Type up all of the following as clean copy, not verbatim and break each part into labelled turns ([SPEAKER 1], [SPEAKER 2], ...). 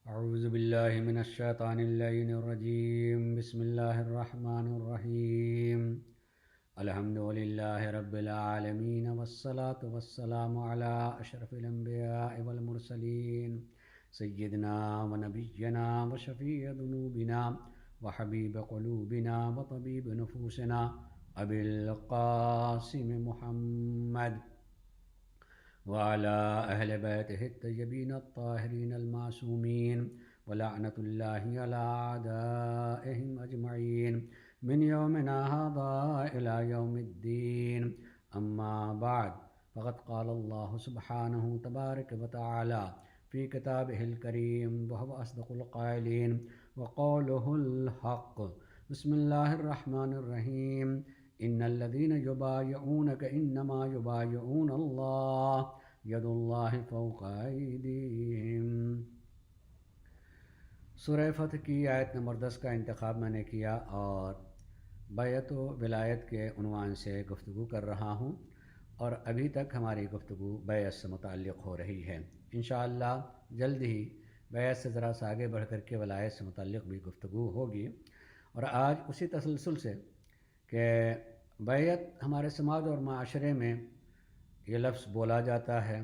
[SPEAKER 1] اعوذ باللہ من الشیطان اللعین الرجیم بسم اللہ الرحمن الرحیم الحمد للہ رب العالمین والصلاة والسلام علی اشرف الانبیاء والمرسلین سیدنا ونبینا وشفیع ذنوبنا وحبیب قلوبنا وطبیب نفوسنا ابی القاسم محمد وعلى أهل بيته الطيبين الطاهرين المعصومين ولعنة الله على أعدائهم أجمعين من يومنا هذا إلى يوم الدين. أما بعد فقد قال الله سبحانه تبارك وتعالى في كتابه الكريم وهو أصدق القائلين وقوله الحق. بسم الله الرحمن الرحيم. ان الذين يبايعونك انما يبايعون الله يد الله فوق ايديهم. سورہ فتح کی آیت نمبر 10 کا انتخاب میں نے کیا اور بیعت و ولایت کے عنوان سے گفتگو کر رہا ہوں، اور ابھی تک ہماری گفتگو بیعت سے متعلق ہو رہی ہے. انشاءاللہ جلد ہی بیعت سے ذرا سا آگے بڑھ کر کے ولایت سے متعلق بھی گفتگو ہوگی. اور آج اسی تسلسل سے کہ بیعت ہمارے سماج اور معاشرے میں یہ لفظ بولا جاتا ہے،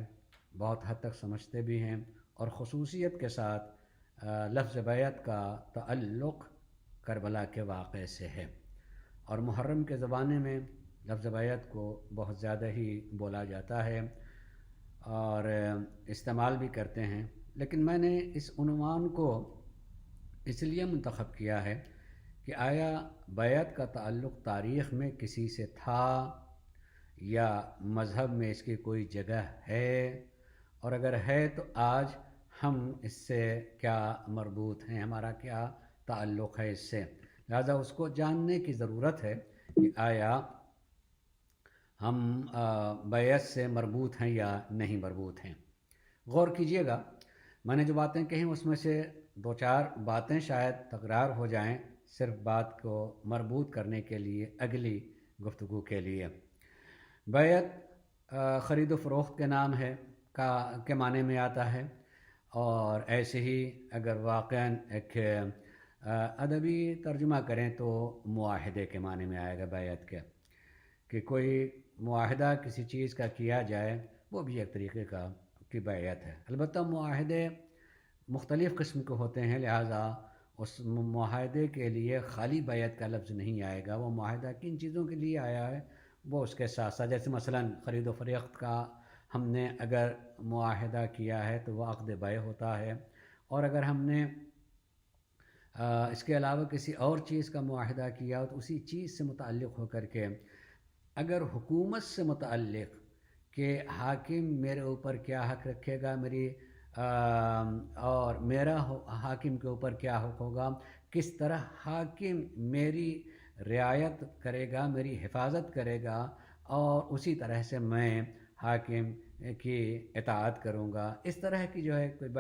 [SPEAKER 1] بہت حد تک سمجھتے بھی ہیں، اور خصوصیت کے ساتھ لفظ بیعت کا تعلق کربلا کے واقعے سے ہے، اور محرم کے زمانے میں لفظ بیعت کو بہت زیادہ ہی بولا جاتا ہے اور استعمال بھی کرتے ہیں. لیکن میں نے اس عنوان کو اس لیے منتخب کیا ہے کہ آیا بیعت کا تعلق تاریخ میں کسی سے تھا یا مذہب میں اس کی کوئی جگہ ہے، اور اگر ہے تو آج ہم اس سے کیا مربوط ہیں، ہمارا کیا تعلق ہے اس سے. لہذا اس کو جاننے کی ضرورت ہے کہ آیا ہم بیعت سے مربوط ہیں یا نہیں مربوط ہیں. غور کیجئے گا، میں نے جو باتیں کہیں اس میں سے دو چار باتیں شاید تکرار ہو جائیں صرف بات کو مربوط کرنے کے لیے اگلی گفتگو کے لیے. بیعت خرید و فروخت کے نام ہے کے معنی میں آتا ہے، اور ایسے ہی اگر واقعاً ایک ادبی ترجمہ کریں تو معاہدے کے معنی میں آئے گا بیعت کے، کہ کوئی معاہدہ کسی چیز کا کیا جائے، وہ بھی ایک طریقے کی بیعت ہے. البتہ معاہدے مختلف قسم کے ہوتے ہیں، لہٰذا اس معاہدے کے لیے خالی بیعت کا لفظ نہیں آئے گا. وہ معاہدہ کن چیزوں کے لیے آیا ہے وہ اس کے ساتھ ساتھ، جیسے مثلاً خرید و فروخت کا ہم نے اگر معاہدہ کیا ہے تو وہ عقد بیع ہوتا ہے، اور اگر ہم نے اس کے علاوہ کسی اور چیز کا معاہدہ کیا تو اسی چیز سے متعلق ہو کر کے اگر حکومت سے متعلق کہ حاکم میرے اوپر کیا حق رکھے گا، اور میرا حاکم کے اوپر کیا حق ہوگا، کس طرح حاکم میری رعایت کرے گا، میری حفاظت کرے گا، اور اسی طرح سے میں حاکم کی اطاعت کروں گا، اس طرح کی جو ہے کوئی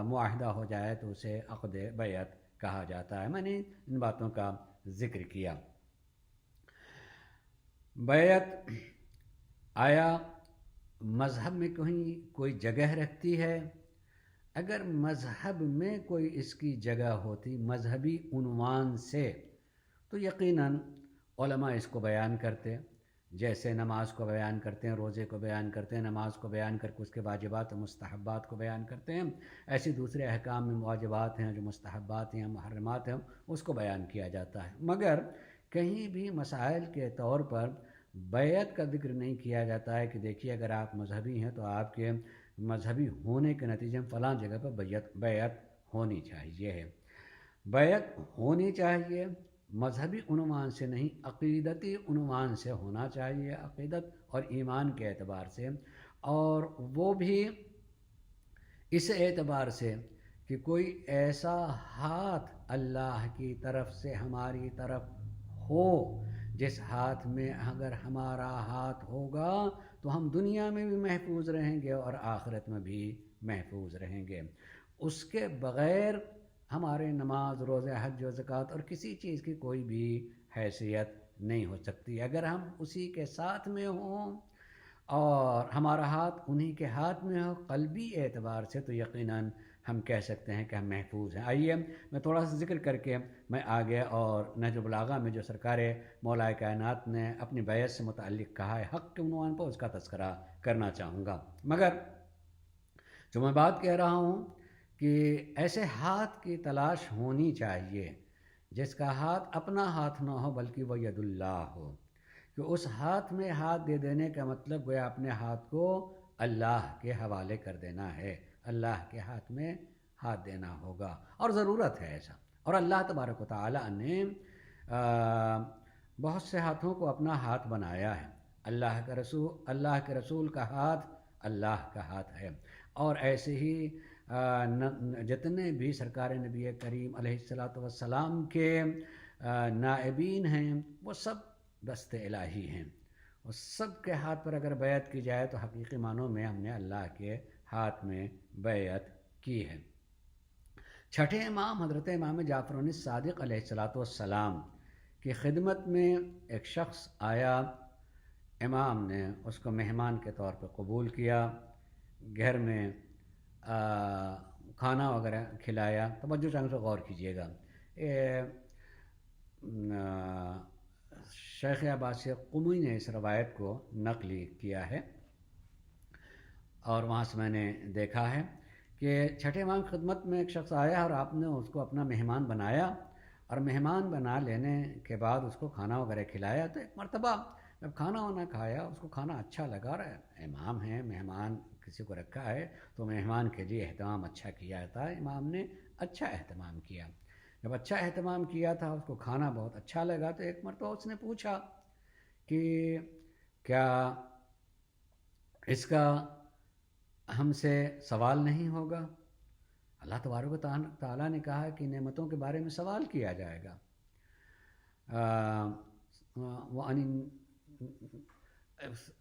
[SPEAKER 1] معاہدہ ہو جائے تو اسے عقد بیعت کہا جاتا ہے. میں نے ان باتوں کا ذکر کیا. بیعت آیا مذہب میں کہیں کوئی جگہ رکھتی ہے؟ اگر مذہب میں کوئی اس کی جگہ ہوتی مذہبی عنوان سے تو یقیناً علماء اس کو بیان کرتے، جیسے نماز کو بیان کرتے ہیں، روزے کو بیان کرتے ہیں، نماز کو بیان کر کے اس کے واجبات و مستحبات کو بیان کرتے ہیں. ایسے دوسرے احکام میں واجبات ہیں، جو مستحبات ہیں، محرمات ہیں، اس کو بیان کیا جاتا ہے. مگر کہیں بھی مسائل کے طور پر بیعت کا ذکر نہیں کیا جاتا ہے کہ دیکھیے اگر آپ مذہبی ہیں تو آپ کے مذہبی ہونے کے نتیجے میں فلاں جگہ پر بیعت ہونی چاہیے ہے. بیعت ہونی چاہیے مذہبی عنوان سے نہیں، عقیدتی عنوان سے ہونا چاہیے، عقیدت اور ایمان کے اعتبار سے، اور وہ بھی اس اعتبار سے کہ کوئی ایسا ہاتھ اللہ کی طرف سے ہماری طرف ہو جس ہاتھ میں اگر ہمارا ہاتھ ہوگا تو ہم دنیا میں بھی محفوظ رہیں گے اور آخرت میں بھی محفوظ رہیں گے. اس کے بغیر ہمارے نماز، روزہ، حج و زکوٰۃ اور کسی چیز کی کوئی بھی حیثیت نہیں ہو سکتی. اگر ہم اسی کے ساتھ میں ہوں اور ہمارا ہاتھ انہی کے ہاتھ میں ہو قلبی اعتبار سے، تو یقیناً ہم کہہ سکتے ہیں کہ ہم محفوظ ہیں۔ آئیے میں تھوڑا سا ذکر کر کے میں آگے اور نہج البلاغہ میں جو سرکار مولا کائنات نے اپنی بیعت سے متعلق کہا ہے حق کے عنوان پر، اس کا تذکرہ کرنا چاہوں گا۔ مگر جو میں بات کہہ رہا ہوں کہ ایسے ہاتھ کی تلاش ہونی چاہیے جس کا ہاتھ اپنا ہاتھ نہ ہو بلکہ وہ ید اللہ ہو، کہ اس ہاتھ میں ہاتھ دے دینے کا مطلب گویا اپنے ہاتھ کو اللہ کے حوالے کر دینا ہے، اللہ کے ہاتھ میں ہاتھ دینا ہوگا، اور ضرورت ہے ایسا۔ اور اللہ تبارک و تعالیٰ نے بہت سے ہاتھوں کو اپنا ہاتھ بنایا ہے۔ اللہ کے رسول کا ہاتھ اللہ کا ہاتھ ہے، اور ایسے ہی جتنے بھی سرکار نبی کریم علیہ الصلاۃ والسلام کے نائبین ہیں وہ سب دست الہی ہیں، اور سب کے ہاتھ پر اگر بیعت کی جائے تو حقیقی معنوں میں ہم نے اللہ کے ہاتھ میں بیعت کی ہے۔ چھٹے امام حضرت امام جعفر الصادق علیہ الصلاۃ والسلام کی خدمت میں ایک شخص آیا، امام نے اس کو مہمان کے طور پہ قبول کیا، گھر میں کھانا وغیرہ کھلایا۔ توجہ چاہیں سے غور کیجیے گا، شیخ عباسی قمی نے اس روایت کو نقل کیا ہے، اور وہاں سے میں نے دیکھا ہے کہ چھٹے امام خدمت میں ایک شخص آیا اور آپ نے اس کو اپنا مہمان بنایا، اور مہمان بنا لینے کے بعد اس کو کھانا وغیرہ کھلایا۔ تو ایک مرتبہ جب کھانا وانا کھایا اس کو کھانا اچھا لگا، رہا امام ہیں، مہمان کسی کو رکھا ہے تو مہمان کے لیے اہتمام اچھا کیا جاتا ہے، امام نے اچھا اہتمام کیا۔ جب اچھا اہتمام کیا تھا، اس کو کھانا بہت اچھا لگا، تو ایک مرتبہ اس نے پوچھا کہ کیا اس کا ہم سے سوال نہیں ہوگا؟ اللہ تبارک و تعالیٰ نے کہا کہ نعمتوں کے بارے میں سوال کیا جائے گا،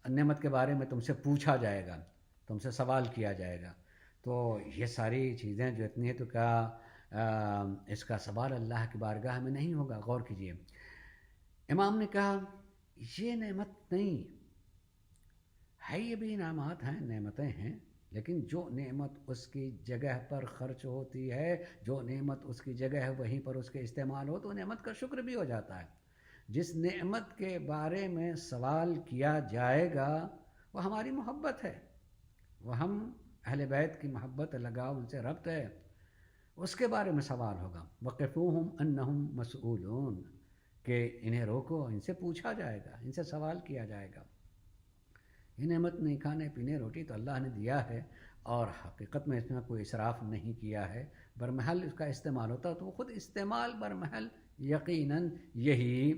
[SPEAKER 1] نعمت کے بارے میں تم سے پوچھا جائے گا، تم سے سوال کیا جائے گا۔ تو یہ ساری چیزیں جو اتنی ہیں تو کیا اس کا سوال اللہ کی بارگاہ میں نہیں ہوگا؟ غور کیجیے، امام نے کہا یہ نعمت نہیں ہے، یہ بھی انعامات ہیں، نعمتیں ہیں، لیکن جو نعمت اس کی جگہ پر خرچ ہوتی ہے، جو نعمت اس کی جگہ ہے وہیں پر اس کے استعمال ہو تو نعمت کا شکر بھی ہو جاتا ہے۔ جس نعمت کے بارے میں سوال کیا جائے گا وہ ہماری محبت ہے، وہ ہم اہل بیت کی محبت لگاؤ، ان سے ربط ہے، اس کے بارے میں سوال ہوگا۔ وقفوہم انہم مسئولون، کہ انہیں روکو، ان سے پوچھا جائے گا، ان سے سوال کیا جائے گا۔ یہ نعمت نہیں، کھانے پینے روٹی تو اللہ نے دیا ہے، اور حقیقت میں اس میں کوئی اسراف نہیں کیا ہے، برمحل اس کا استعمال ہوتا تو وہ خود استعمال برمحل یقیناً یہی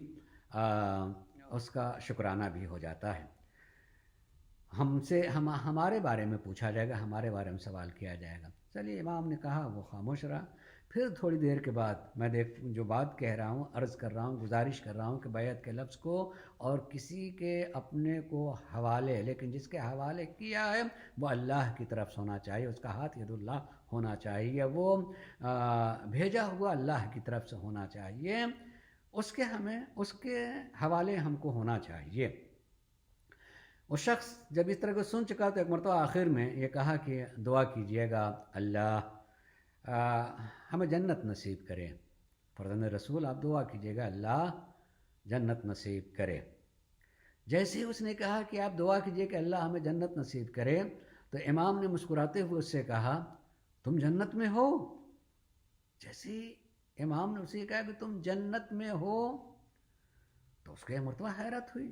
[SPEAKER 1] اس کا شکرانہ بھی ہو جاتا ہے۔ ہم سے ہمارے بارے میں پوچھا جائے گا، ہمارے بارے میں سوال کیا جائے گا۔ چلیے امام نے کہا، وہ خاموش رہا۔ پھر تھوڑی دیر کے بعد میں جو بات کہہ رہا ہوں، عرض کر رہا ہوں، گزارش کر رہا ہوں کہ بیعت کے لفظ کو اور کسی کے اپنے کو حوالے، لیکن جس کے حوالے کیا ہے وہ اللہ کی طرف سے ہونا چاہیے، اس کا ہاتھ ید اللہ ہونا چاہیے، وہ بھیجا ہوا اللہ کی طرف سے ہونا چاہیے، اس کے حوالے ہم کو ہونا چاہیے۔ وہ شخص جب اس طرح کو سن چکا تو ایک مرتبہ آخر میں یہ کہا کہ دعا کیجیے گا اللہ ہمیں جنت نصیب کرے۔ فرزند رسول آپ دعا کیجیے گا اللہ جنت نصیب کرے۔ جیسے ہی اس نے کہا کہ آپ دعا کیجیے کہ اللہ ہمیں جنت نصیب کرے، تو امام نے مسکراتے ہوئے اس سے کہا تم جنت میں ہو؟ جیسے ہی امام نے اسے کہا کہ تم جنت میں ہو تو اس کے مرتبہ حیرت ہوئی،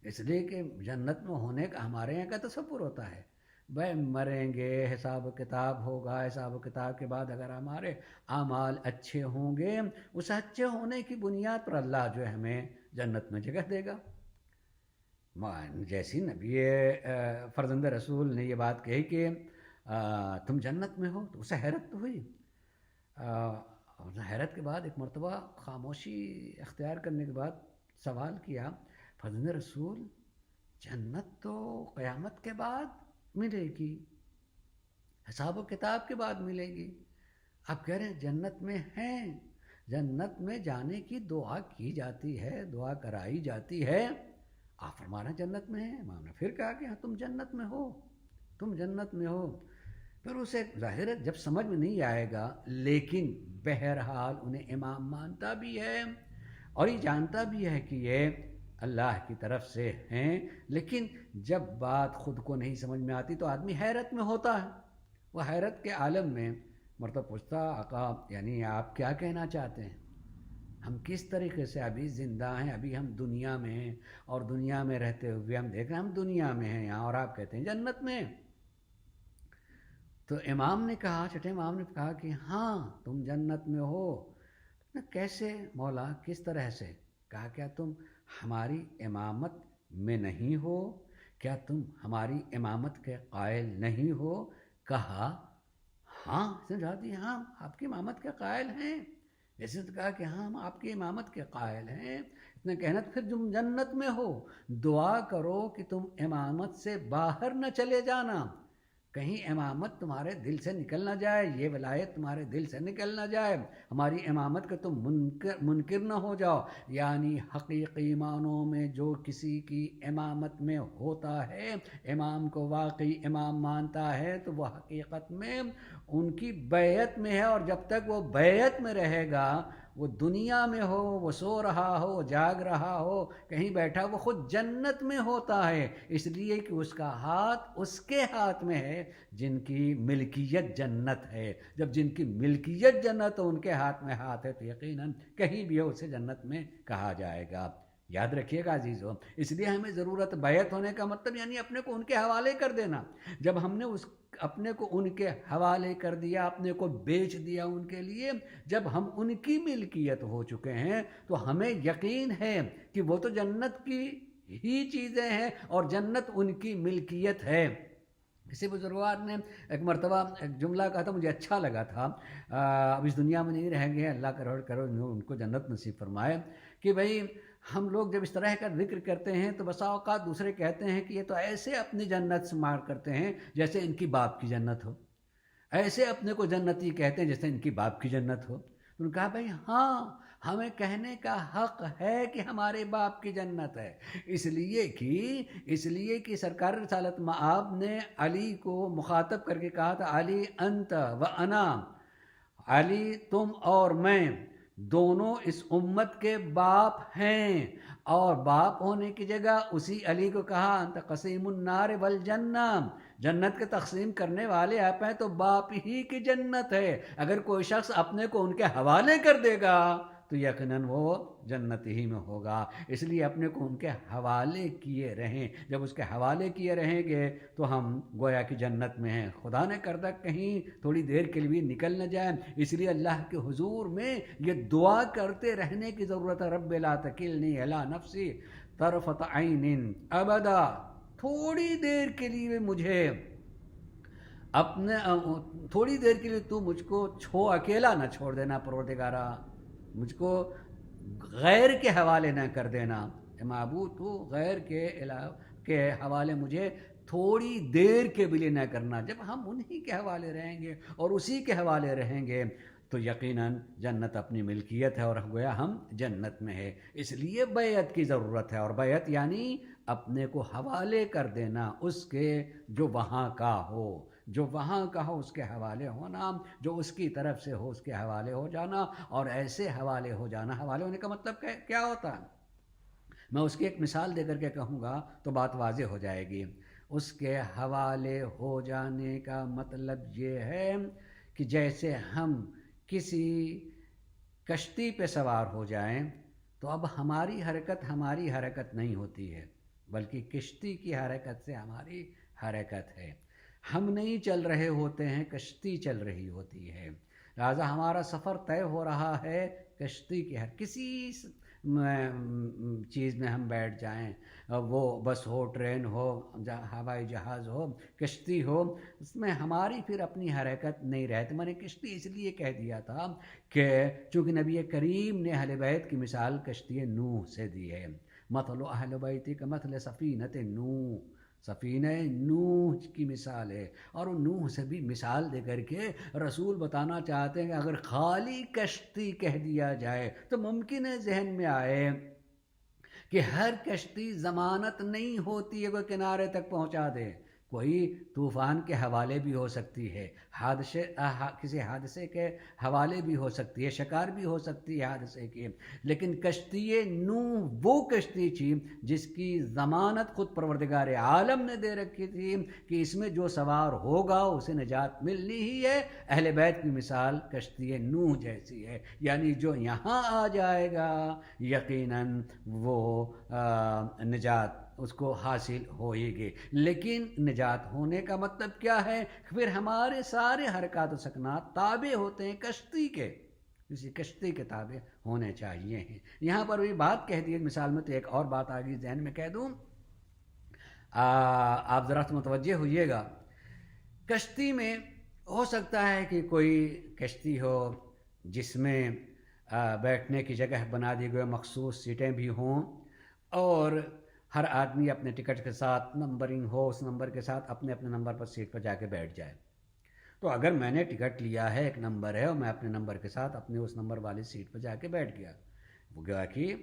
[SPEAKER 1] اس لیے کہ جنت میں ہونے کا ہمارے یہاں کا تصور ہوتا ہے بھائی مریں گے، حساب و کتاب ہوگا، حساب و کتاب کے بعد اگر ہمارے اعمال اچھے ہوں گے، اس اچھے ہونے کی بنیاد پر اللہ جو ہے ہمیں جنت میں جگہ دے گا۔ جیسی نبی فرزند رسول نے یہ بات کہی کہ تم جنت میں ہو تو اسے حیرت تو ہوئی، حیرت کے بعد ایک مرتبہ خاموشی اختیار کرنے کے بعد سوال کیا، فرزند رسول جنت تو قیامت کے بعد ملے گی، حساب و کتاب کے بعد ملے گی، آپ کہہ رہے ہیں جنت میں ہیں، جنت میں جانے کی دعا کی جاتی ہے، دعا کرائی جاتی ہے، آپ فرما رہے ہیں جنت میں ہیں۔ امام نے پھر کہا کہ ہاں تم جنت میں ہو، تم جنت میں ہو۔ پھر اسے ظاہر ہے جب سمجھ میں نہیں آئے گا، لیکن بہرحال انہیں امام مانتا بھی ہے اور یہ جانتا بھی ہے کہ یہ اللہ کی طرف سے ہیں، لیکن جب بات خود کو نہیں سمجھ میں آتی تو آدمی حیرت میں ہوتا ہے۔ وہ حیرت کے عالم میں مرتبہ پوچھتا، آقا یعنی آپ کیا کہنا چاہتے ہیں؟ ہم کس طریقے سے ابھی زندہ ہیں، ابھی ہم دنیا میں ہیں، اور دنیا میں رہتے ہوئے ہم دیکھ رہے ہیں ہم دنیا میں ہیں یہاں، اور آپ کہتے ہیں جنت میں۔ تو امام نے کہا، چھٹے امام نے کہا کہ ہاں تم جنت میں ہو۔ کیسے مولا، کس طرح سے؟ کہا کیا تم ہماری امامت میں نہیں ہو؟ کیا تم ہماری امامت کے قائل نہیں ہو؟ کہا ہاں، اس نے جواب دیا ہاں آپ کی امامت کے قائل ہیں۔ جیسے تو کہا کہ ہاں ہم آپ کی امامت کے قائل ہیں، اتنا کہنا تو پھر تم جنت میں ہو، دعا کرو کہ تم امامت سے باہر نہ چلے جانا، کہیں امامت تمہارے دل سے نکل نہ جائے، یہ ولایت تمہارے دل سے نکل نہ جائے، ہماری امامت کا تم منکر نہ ہو جاؤ۔ یعنی حقیقی معنوں میں جو کسی کی امامت میں ہوتا ہے، امام کو واقعی امام مانتا ہے، تو وہ حقیقت میں ان کی بیعت میں ہے، اور جب تک وہ بیعت میں رہے گا، وہ دنیا میں ہو، وہ سو رہا ہو، وہ جاگ رہا ہو، کہیں بیٹھا، وہ خود جنت میں ہوتا ہے، اس لیے کہ اس کا ہاتھ اس کے ہاتھ میں ہے جن کی ملکیت جنت ہے۔ جب جن کی ملکیت جنت ہو، ان کے ہاتھ میں ہاتھ ہے، تو یقیناً کہیں بھی ہو اسے جنت میں کہا جائے گا۔ یاد رکھیے گا عزیزو، اس لیے ہمیں ضرورت بیعت ہونے کا مطلب یعنی اپنے کو ان کے حوالے کر دینا۔ جب ہم نے اپنے کو ان کے حوالے کر دیا، اپنے کو بیچ دیا ان کے لیے، جب ہم ان کی ملکیت ہو چکے ہیں، تو ہمیں یقین ہے کہ وہ تو جنت کی ہی چیزیں ہیں اور جنت ان کی ملکیت ہے۔ کسی بزرگوار نے ایک مرتبہ ایک جملہ کہا تھا، مجھے اچھا لگا تھا، اب اس دنیا میں نہیں رہیں گے، اللہ کرو ان کو جنت نصیب فرمائے، کہ بھئی ہم لوگ جب اس طرح کا ذکر کرتے ہیں تو بسا اوقات دوسرے کہتے ہیں کہ یہ تو ایسے اپنی جنت شمار کرتے ہیں جیسے ان کی باپ کی جنت ہو، ایسے اپنے کو جنتی کہتے ہیں جیسے ان کی باپ کی جنت ہو۔ انہوں نے کہا بھئی ہاں، ہمیں کہنے کا حق ہے کہ ہمارے باپ کی جنت ہے، اس لیے کہ سرکار رسالت مآب نے علی کو مخاطب کر کے کہا تھا، علی انت و انا، علی تم اور میں دونوں اس امت کے باپ ہیں، اور باپ ہونے کی جگہ اسی علی کو کہا انت قسیم النار والجنہ، جنت کے تقسیم کرنے والے آپ ہیں، تو باپ ہی کی جنت ہے۔ اگر کوئی شخص اپنے کو ان کے حوالے کر دے گا تو یقیناً وہ جنت ہی میں ہوگا، اس لیے اپنے کو ان کے حوالے کیے رہیں۔ جب اس کے حوالے کیے رہیں گے تو ہم گویا کہ جنت میں ہیں، خدا نے کردہ کہیں تھوڑی دیر کے لیے بھی نکل نہ جائیں۔ اس لیے اللہ کے حضور میں یہ دعا کرتے رہنے کی ضرورت ہے، رب لا تکلنی الی نفسی طرفۃ عین ابدا، تھوڑی دیر کے لیے مجھے تھوڑی دیر کے لیے تو مجھ کو اکیلا نہ چھوڑ دینا پروردگارا، مجھ کو غیر کے حوالے نہ کر دینا، معبود تو غیر کے حوالے مجھے تھوڑی دیر کے بھی لیے نہ کرنا۔ جب ہم انہی کے حوالے رہیں گے اور اسی کے حوالے رہیں گے تو یقیناً جنت اپنی ملکیت ہے، اور گویا ہم جنت میں ہے۔ اس لیے بیعت کی ضرورت ہے، اور بیعت یعنی اپنے کو حوالے کر دینا اس کے جو وہاں کا ہو، جو وہاں کا ہو اس کے حوالے ہونا، جو اس کی طرف سے ہو اس کے حوالے ہو جانا، اور ایسے حوالے ہو جانا، حوالے ہونے کا مطلب کیا ہوتا ہے؟ میں اس کی ایک مثال دے کر کے کہوں گا تو بات واضح ہو جائے گی۔ اس کے حوالے ہو جانے کا مطلب یہ ہے کہ جیسے ہم کسی کشتی پہ سوار ہو جائیں تو اب ہماری حرکت نہیں ہوتی ہے، بلکہ کشتی کی حرکت سے ہماری حرکت ہے۔ ہم نہیں چل رہے ہوتے ہیں، کشتی چل رہی ہوتی ہے، لہٰذا ہمارا سفر طے ہو رہا ہے کشتی کی کسی چیز میں ہم بیٹھ جائیں، وہ بس ہو، ٹرین ہو، ہوائی جہاز ہو، کشتی ہو، اس میں ہماری پھر اپنی حرکت نہیں رہتی۔ میں نے کشتی اس لیے کہہ دیا تھا کہ چونکہ نبی کریم نے اہل بیت کی مثال کشتی نوح سے دی ہے، مثل اہل بیت کمثل سفینۃ نوح، سفینہ نوح کی مثال ہے، اور نوح سے بھی مثال دے کر کے رسول بتانا چاہتے ہیں کہ اگر خالی کشتی کہہ دیا جائے تو ممکن ہے ذہن میں آئے کہ ہر کشتی ضمانت نہیں ہوتی ہے کوئی کنارے تک پہنچا دے، کوئی طوفان کے حوالے بھی ہو سکتی ہے، کسی حادثے کے حوالے بھی ہو سکتی ہے، شکار بھی ہو سکتی ہے حادثے کی، لیکن کشتی نوح وہ کشتی تھی جس کی ضمانت خود پروردگار عالم نے دے رکھی تھی کہ اس میں جو سوار ہوگا اسے نجات ملنی ہی ہے۔ اہل بیت کی مثال کشتی نوح جیسی ہے، یعنی جو یہاں آ جائے گا یقیناً وہ نجات اس کو حاصل ہوئے گی۔ لیکن نجات ہونے کا مطلب کیا ہے؟ پھر ہمارے سارے حرکات و سکنات تابع ہوتے ہیں کشتی کے، کسی کشتی کے تابع ہونے چاہیے ہیں۔ یہاں پر بھی بات کہہ دی مثال میں، تو ایک اور بات آگے ذہن میں کہہ دوں، آپ ذرا متوجہ ہوئیے گا۔ کشتی میں ہو سکتا ہے کہ کوئی کشتی ہو جس میں بیٹھنے کی جگہ بنا دی گئی، مخصوص سیٹیں بھی ہوں، اور ہر آدمی اپنے ٹکٹ کے ساتھ نمبرنگ ہو، اس نمبر کے ساتھ اپنے اپنے نمبر پر سیٹ پر جا کے بیٹھ جائے۔ تو اگر میں نے ٹکٹ لیا ہے، ایک نمبر ہے، اور میں اپنے نمبر کے ساتھ اپنے اس نمبر والی سیٹ پر جا کے بیٹھ گیا، وہ گیا کہ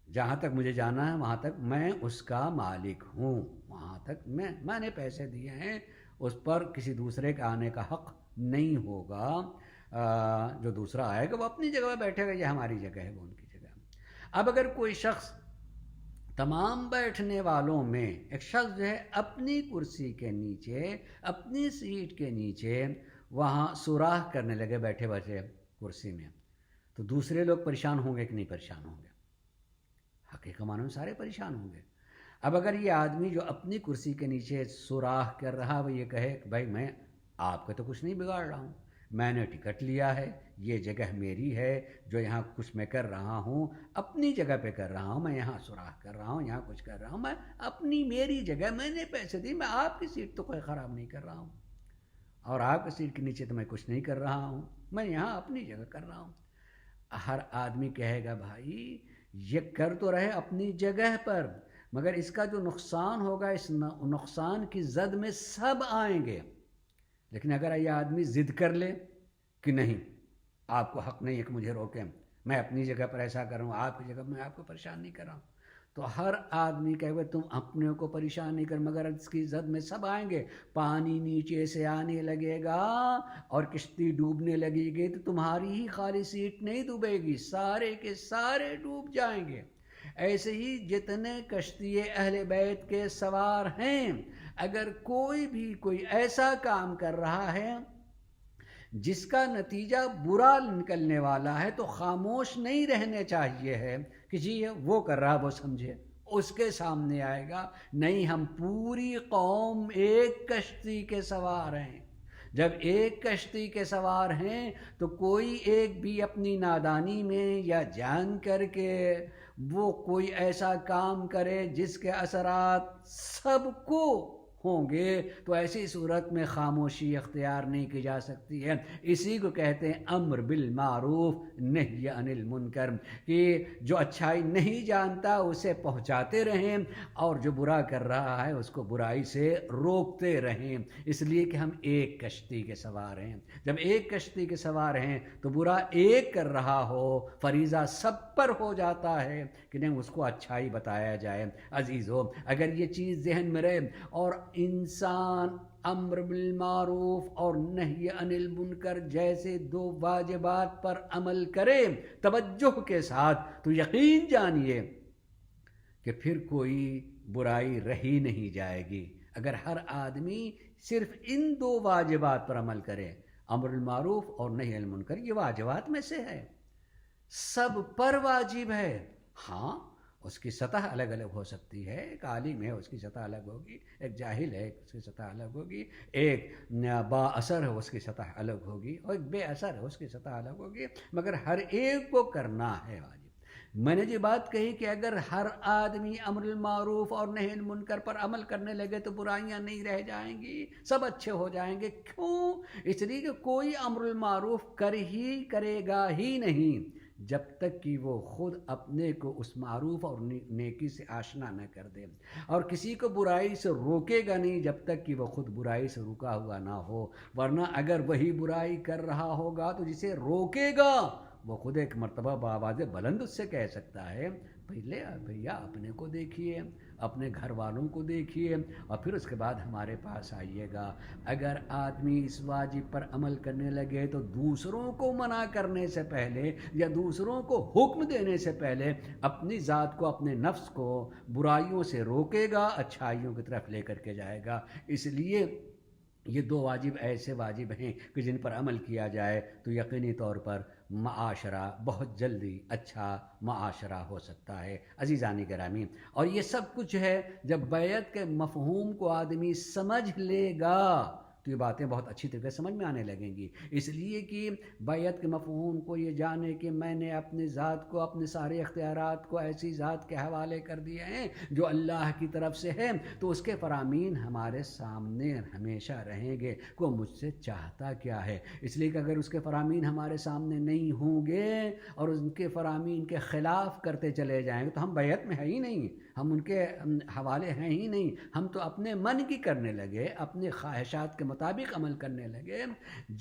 [SPEAKER 1] جہاں تک مجھے جانا ہے وہاں تک میں اس کا مالک ہوں، وہاں تک میں نے پیسے دیے ہیں، اس پر کسی دوسرے کے آنے کا حق نہیں ہوگا۔ جو دوسرا آئے گا وہ اپنی جگہ پہ بیٹھے گا، یہ ہماری جگہ ہے، وہ ان کی جگہ۔ اب اگر کوئی شخص تمام بیٹھنے والوں میں ایک شخص جو ہے اپنی کرسی کے نیچے، اپنی سیٹ کے نیچے وہاں سوراخ کرنے لگے بیٹھے بیٹھے کرسی میں، تو دوسرے لوگ پریشان ہوں گے کہ نہیں پریشان ہوں گے؟ حقیقت معنوں میں سارے پریشان ہوں گے۔ اب اگر یہ آدمی جو اپنی کرسی کے نیچے سوراخ کر رہا وہ یہ کہے کہ بھائی میں آپ کا تو کچھ نہیں بگاڑ رہا ہوں، میں نے ٹکٹ لیا ہے، یہ جگہ میری ہے، جو یہاں کچھ میں کر رہا ہوں اپنی جگہ پہ کر رہا ہوں، میں یہاں سوراخ کر رہا ہوں، یہاں کچھ کر رہا ہوں، میں اپنی میری جگہ، میں نے پیسے دی، میں آپ کی سیٹ تو کوئی خراب نہیں کر رہا ہوں، اور آپ کی سیٹ کے نیچے تو میں کچھ نہیں کر رہا ہوں، میں یہاں اپنی جگہ کر رہا ہوں۔ ہر آدمی کہے گا بھائی یہ کر تو رہے اپنی جگہ پر، مگر اس کا جو نقصان ہوگا، اس نقصان کی زد میں سب آئیں گے۔ لیکن اگر یہ آدمی ضد کر لے کہ نہیں آپ کو حق نہیں ہے کہ مجھے روکیں، میں اپنی جگہ پر ایسا کر رہا ہوں، آپ کی جگہ میں آپ کو پریشان نہیں کر رہا ہوں، تو ہر آدمی کہے گا تم اپنے کو پریشان نہیں کر، مگر اس کی زد میں سب آئیں گے، پانی نیچے سے آنے لگے گا اور کشتی ڈوبنے لگے گی تو تمہاری ہی خالی سیٹ نہیں ڈوبے گی، سارے کے سارے ڈوب جائیں گے۔ ایسے ہی جتنے کشتی اہل بیت کے سوار ہیں، اگر کوئی ایسا کام کر رہا ہے جس کا نتیجہ برا نکلنے والا ہے تو خاموش نہیں رہنے چاہیے ہے کہ جی وہ کر رہا وہ سمجھے، اس کے سامنے آئے گا نہیں ہم پوری قوم ایک کشتی کے سوار ہیں۔ جب ایک کشتی کے سوار ہیں تو کوئی ایک بھی اپنی نادانی میں یا جان کر کے وہ کوئی ایسا کام کرے جس کے اثرات سب کو ہوں گے، تو ایسی صورت میں خاموشی اختیار نہیں کی جا سکتی ہے۔ اسی کو کہتے ہیں امر بالمعروف نہی عن المنکر، کہ جو اچھائی نہیں جانتا اسے پہنچاتے رہیں اور جو برا کر رہا ہے اس کو برائی سے روکتے رہیں، اس لیے کہ ہم ایک کشتی کے سوار ہیں۔ جب ایک کشتی کے سوار ہیں تو برا ایک کر رہا ہو فریضہ سب پر ہو جاتا ہے کہ نہیں اس کو اچھائی بتایا جائے۔ عزیزو اگر یہ چیز ذہن میں رہے اور انسان امر بالمعروف اور نہی عن المنکر جیسے دو واجبات پر عمل کرے توجہ کے ساتھ، تو یقین جانیے کہ پھر کوئی برائی رہی نہیں جائے گی۔ اگر ہر آدمی صرف ان دو واجبات پر عمل کرے، امر بالمعروف اور نہی عن المنکر، یہ واجبات میں سے ہے، سب پر واجب ہے۔ ہاں اس کی سطح الگ الگ ہو سکتی ہے، ایک عالم ہے اس کی سطح الگ ہوگی، ایک جاہل ہے اس کی سطح الگ ہوگی، ایک با اثر ہے اس کی سطح الگ ہوگی، اور ایک بے اثر ہے اس کی سطح الگ ہوگی، مگر ہر ایک کو کرنا ہے واجب۔ میں نے یہ بات کہی کہ اگر ہر آدمی امر بالمعروف اور نہی عن المنکر پر عمل کرنے لگے تو برائیاں نہیں رہ جائیں گی، سب اچھے ہو جائیں گے۔ کیوں؟ اس لیے کہ کوئی امر بالمعروف کرے گا ہی نہیں جب تک کہ وہ خود اپنے کو اس معروف اور نیکی سے آشنا نہ کر دے، اور کسی کو برائی سے روکے گا نہیں جب تک کہ وہ خود برائی سے رکا ہوا نہ ہو، ورنہ اگر وہی برائی کر رہا ہوگا تو جسے روکے گا وہ خود ایک مرتبہ بآواز بلند اس سے کہہ سکتا ہے بھیا اپنے کو دیکھیے، اپنے گھر والوں کو دیکھیے اور پھر اس کے بعد ہمارے پاس آئیے گا۔ اگر آدمی اس واجب پر عمل کرنے لگے تو دوسروں کو منع کرنے سے پہلے یا دوسروں کو حکم دینے سے پہلے اپنی ذات کو، اپنے نفس کو برائیوں سے روکے گا، اچھائیوں کی طرف لے کر کے جائے گا۔ اس لیے یہ دو واجب ایسے واجب ہیں کہ جن پر عمل کیا جائے تو یقینی طور پر معاشرہ بہت جلدی اچھا معاشرہ ہو سکتا ہے۔ عزیزان گرامی، اور یہ سب کچھ ہے جب بیعت کے مفہوم کو آدمی سمجھ لے گا تو یہ باتیں بہت اچھی طریقے سے سمجھ میں آنے لگیں گی۔ اس لیے کہ بیعت کے مفہوم کو یہ جانے کہ میں نے اپنی ذات کو، اپنے سارے اختیارات کو ایسی ذات کے حوالے کر دیے ہیں جو اللہ کی طرف سے ہے، تو اس کے فرامین ہمارے سامنے ہمیشہ رہیں گے کہ وہ مجھ سے چاہتا کیا ہے۔ اس لیے کہ اگر اس کے فرامین ہمارے سامنے نہیں ہوں گے اور ان کے فرامین کے خلاف کرتے چلے جائیں گے تو ہم بیعت میں ہے ہی نہیں، ہم ان کے حوالے ہیں ہی نہیں، ہم تو اپنے من کی کرنے لگے، اپنے خواہشات کے مطابق عمل کرنے لگے۔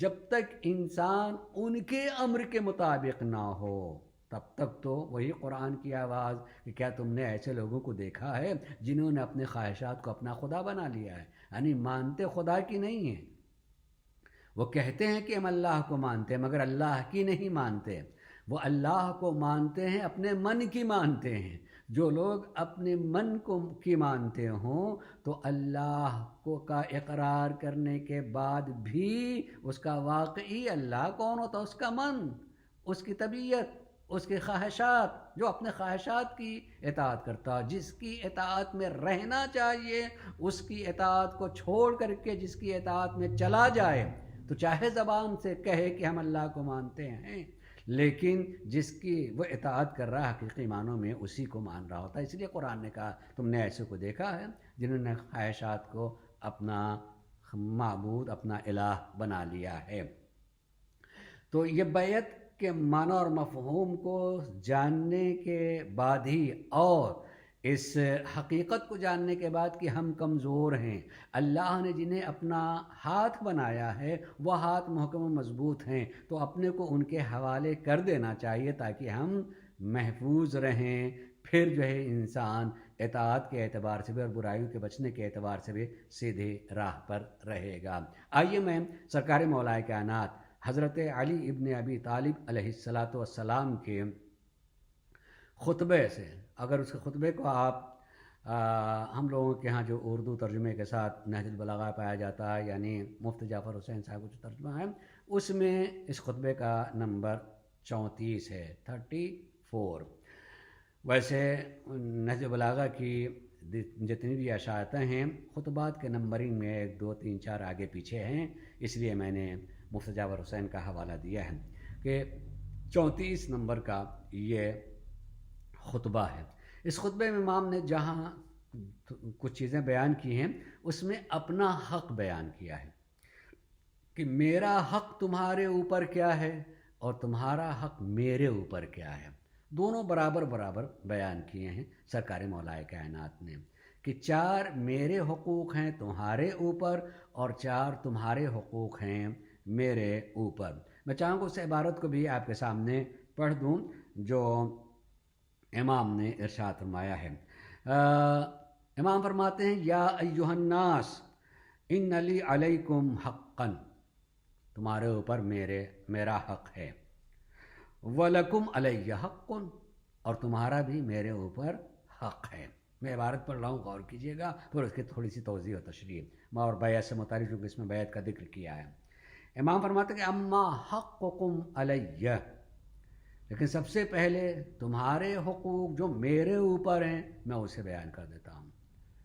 [SPEAKER 1] جب تک انسان ان کے امر کے مطابق نہ ہو تب تک تو وہی قرآن کی آواز کہ کیا تم نے ایسے لوگوں کو دیکھا ہے جنہوں نے اپنے خواہشات کو اپنا خدا بنا لیا ہے، یعنی مانتے خدا کی نہیں ہیں، وہ کہتے ہیں کہ ہم اللہ کو مانتے ہیں مگر اللہ کی نہیں مانتے، وہ اللہ کو مانتے ہیں اپنے من کی مانتے ہیں۔ جو لوگ اپنے من کو کی مانتے ہوں تو اللہ کو کا اقرار کرنے کے بعد بھی اس کا واقعی اللہ کون ہوتا ہے؟ اس کا من، اس کی طبیعت، اس کی خواہشات، جو اپنے خواہشات کی اطاعت کرتا، جس کی اطاعت میں رہنا چاہیے، اس کی اطاعت کو چھوڑ کر کے جس کی اطاعت میں چلا جائے تو چاہے زبان سے کہے کہ ہم اللہ کو مانتے ہیں لیکن جس کی وہ اطاعت کر رہا حقیقی معنوں میں اسی کو مان رہا ہوتا ہے۔ اس لیے قرآن نے کہا تم نے ایسے کو دیکھا ہے جنہوں نے خواہشات کو اپنا معبود، اپنا الہ بنا لیا ہے۔ تو یہ بیعت کے معنی اور مفہوم کو جاننے کے بعد ہی اور اس حقیقت کو جاننے کے بعد کہ ہم کمزور ہیں، اللہ نے جنہیں اپنا ہاتھ بنایا ہے وہ ہاتھ محکم و مضبوط ہیں تو اپنے کو ان کے حوالے کر دینا چاہیے تاکہ ہم محفوظ رہیں۔ پھر جو ہے انسان اطاعت کے اعتبار سے بھی اور برائیوں کے بچنے کے اعتبار سے بھی سیدھے راہ پر رہے گا۔ آئیے میں سرکار مولا کائنات حضرت علی ابن ابی طالب علیہ السلام کے خطبے سے، اگر اس کے خطبے کو آپ ہم لوگوں کے ہاں جو اردو ترجمے کے ساتھ نہج البلاغہ پایا جاتا ہے، یعنی مفتی جعفر حسین صاحب کا جو ترجمہ ہے اس میں اس خطبے کا نمبر 34 ہے، 34۔ ویسے نہج البلاغہ کی جتنی بھی اشاعتیں ہیں خطبات کے نمبرنگ میں 1 2 3 4 آگے پیچھے ہیں، اس لیے میں نے مفتی جعفر حسین کا حوالہ دیا ہے کہ 34 نمبر کا یہ خطبہ ہے۔ اس خطبے میں امام نے جہاں کچھ چیزیں بیان کی ہیں اس میں اپنا حق بیان کیا ہے کہ میرا حق تمہارے اوپر کیا ہے اور تمہارا حق میرے اوپر کیا ہے، دونوں برابر برابر بیان کیے ہیں سرکار مولا کائنات نے کہ 4 میرے حقوق ہیں تمہارے اوپر اور 4 تمہارے حقوق ہیں میرے اوپر۔ میں چاہوں گا اس عبارت کو بھی آپ کے سامنے پڑھ دوں جو امام نے ارشاد فرمایا ہے۔ امام فرماتے ہیں یا ایھا الناس ان لی علیکم حقا، تمہارے اوپر میرا حق ہے، وَلَكُمْ عَلَيَّ حَقٌ، اور تمہارا بھی میرے اوپر حق ہے۔ میں عبارت پڑھ رہا ہوں، غور کیجیے گا، پھر اس کی تھوڑی سی توضیح و تشریح اور بیعت سے متعلق چونکہ اس میں بیعت کا ذکر کیا ہے۔ امام فرماتے ہیں کہ اما حقکم علیہ، لیکن سب سے پہلے تمہارے حقوق جو میرے اوپر ہیں میں اسے بیان کر دیتا ہوں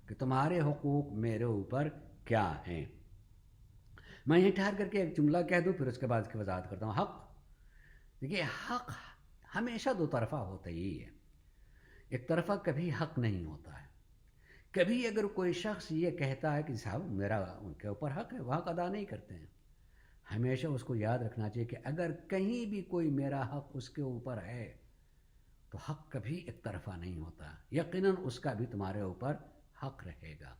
[SPEAKER 1] کہ تمہارے حقوق میرے اوپر کیا ہیں۔ میں یہ ٹھہر کر کے ایک جملہ کہہ دوں پھر اس کے بعد اس کی وضاحت کرتا ہوں۔ حق، دیکھیے حق ہمیشہ دو طرفہ ہوتا ہی ہے، ایک طرفہ کبھی حق نہیں ہوتا ہے۔ کبھی اگر کوئی شخص یہ کہتا ہے کہ صاحب میرا ان کے اوپر حق ہے، وہ حق ادا نہیں کرتے ہیں، ہمیشہ اس کو یاد رکھنا چاہیے کہ اگر کہیں بھی کوئی میرا حق اس کے اوپر ہے تو حق کبھی ایک طرفہ نہیں ہوتا، یقیناً اس کا بھی تمہارے اوپر حق رہے گا۔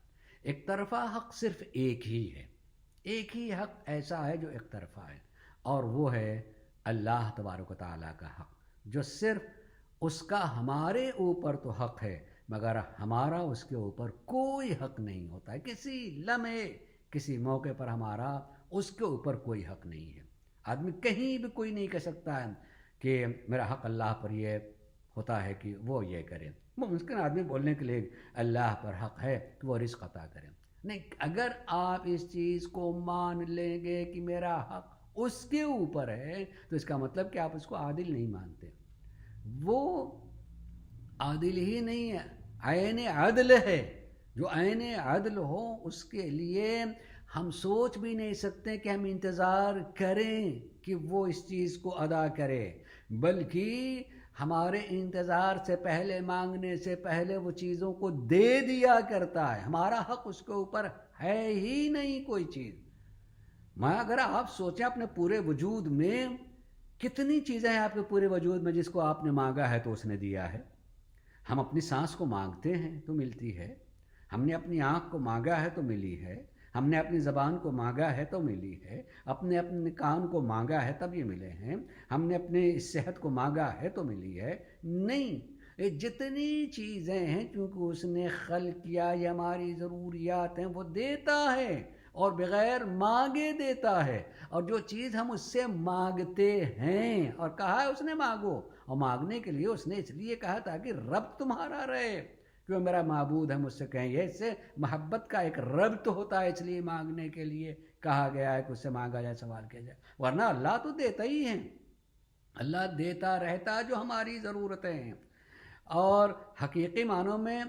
[SPEAKER 1] ایک طرفہ حق صرف ایک ہی ہے، ایک ہی حق ایسا ہے جو ایک طرفہ ہے، اور وہ ہے اللہ تبارک و تعالیٰ کا حق، جو صرف اس کا ہمارے اوپر تو حق ہے مگر ہمارا اس کے اوپر کوئی حق نہیں ہوتا ہے، کسی لمحے کسی موقع پر ہمارا اس کے اوپر کوئی حق نہیں ہے۔ آدمی کہیں بھی کوئی نہیں کہہ سکتا ہے کہ میرا حق اللہ پر یہ ہوتا ہے کہ وہ یہ کرے۔ ممکن آدمی بولنے کے لیے اللہ پر حق ہے کہ وہ رزق عطا کرے، نہیں، اگر آپ اس چیز کو مان لیں گے کہ میرا حق اس کے اوپر ہے تو اس کا مطلب کہ آپ اس کو عادل نہیں مانتے۔ وہ عادل ہی نہیں ہے، عین عدل ہے۔ جو عین عدل ہو اس کے لیے ہم سوچ بھی نہیں سکتے کہ ہم انتظار کریں کہ وہ اس چیز کو ادا کرے، بلکہ ہمارے انتظار سے پہلے، مانگنے سے پہلے وہ چیزوں کو دے دیا کرتا ہے۔ ہمارا حق اس کے اوپر ہے ہی نہیں کوئی چیز۔ اگر آپ سوچیں اپنے پورے وجود میں کتنی چیزیں ہیں آپ کے پورے وجود میں جس کو آپ نے مانگا ہے تو اس نے دیا ہے۔ ہم اپنی سانس کو مانگتے ہیں تو ملتی ہے، ہم نے اپنی آنکھ کو مانگا ہے تو ملی ہے، ہم نے اپنی زبان کو مانگا ہے تو ملی ہے، اپنے کان کو مانگا ہے تب یہ ملے ہیں، ہم نے اپنے صحت کو مانگا ہے تو ملی ہے۔ نہیں، یہ جتنی چیزیں ہیں کیونکہ اس نے خلق کیا، یہ ہماری ضروریات ہیں، وہ دیتا ہے اور بغیر مانگے دیتا ہے۔ اور جو چیز ہم اس سے مانگتے ہیں، اور کہا ہے اس نے مانگو، اور مانگنے کے لیے اس نے اس لیے کہا تاکہ رب تمہارا رہے، کہ وہ میرا معبود ہے، مجھ سے کہیں۔ یہ اس سے محبت کا ایک ربط ہوتا ہے، اس لیے مانگنے کے لیے کہا گیا ہے کہ اس سے مانگا جائے، سوال کیا جائے، ورنہ اللہ تو دیتا ہی ہے، اللہ دیتا رہتا جو ہماری ضرورتیں ہیں۔ اور حقیقی معنوں میں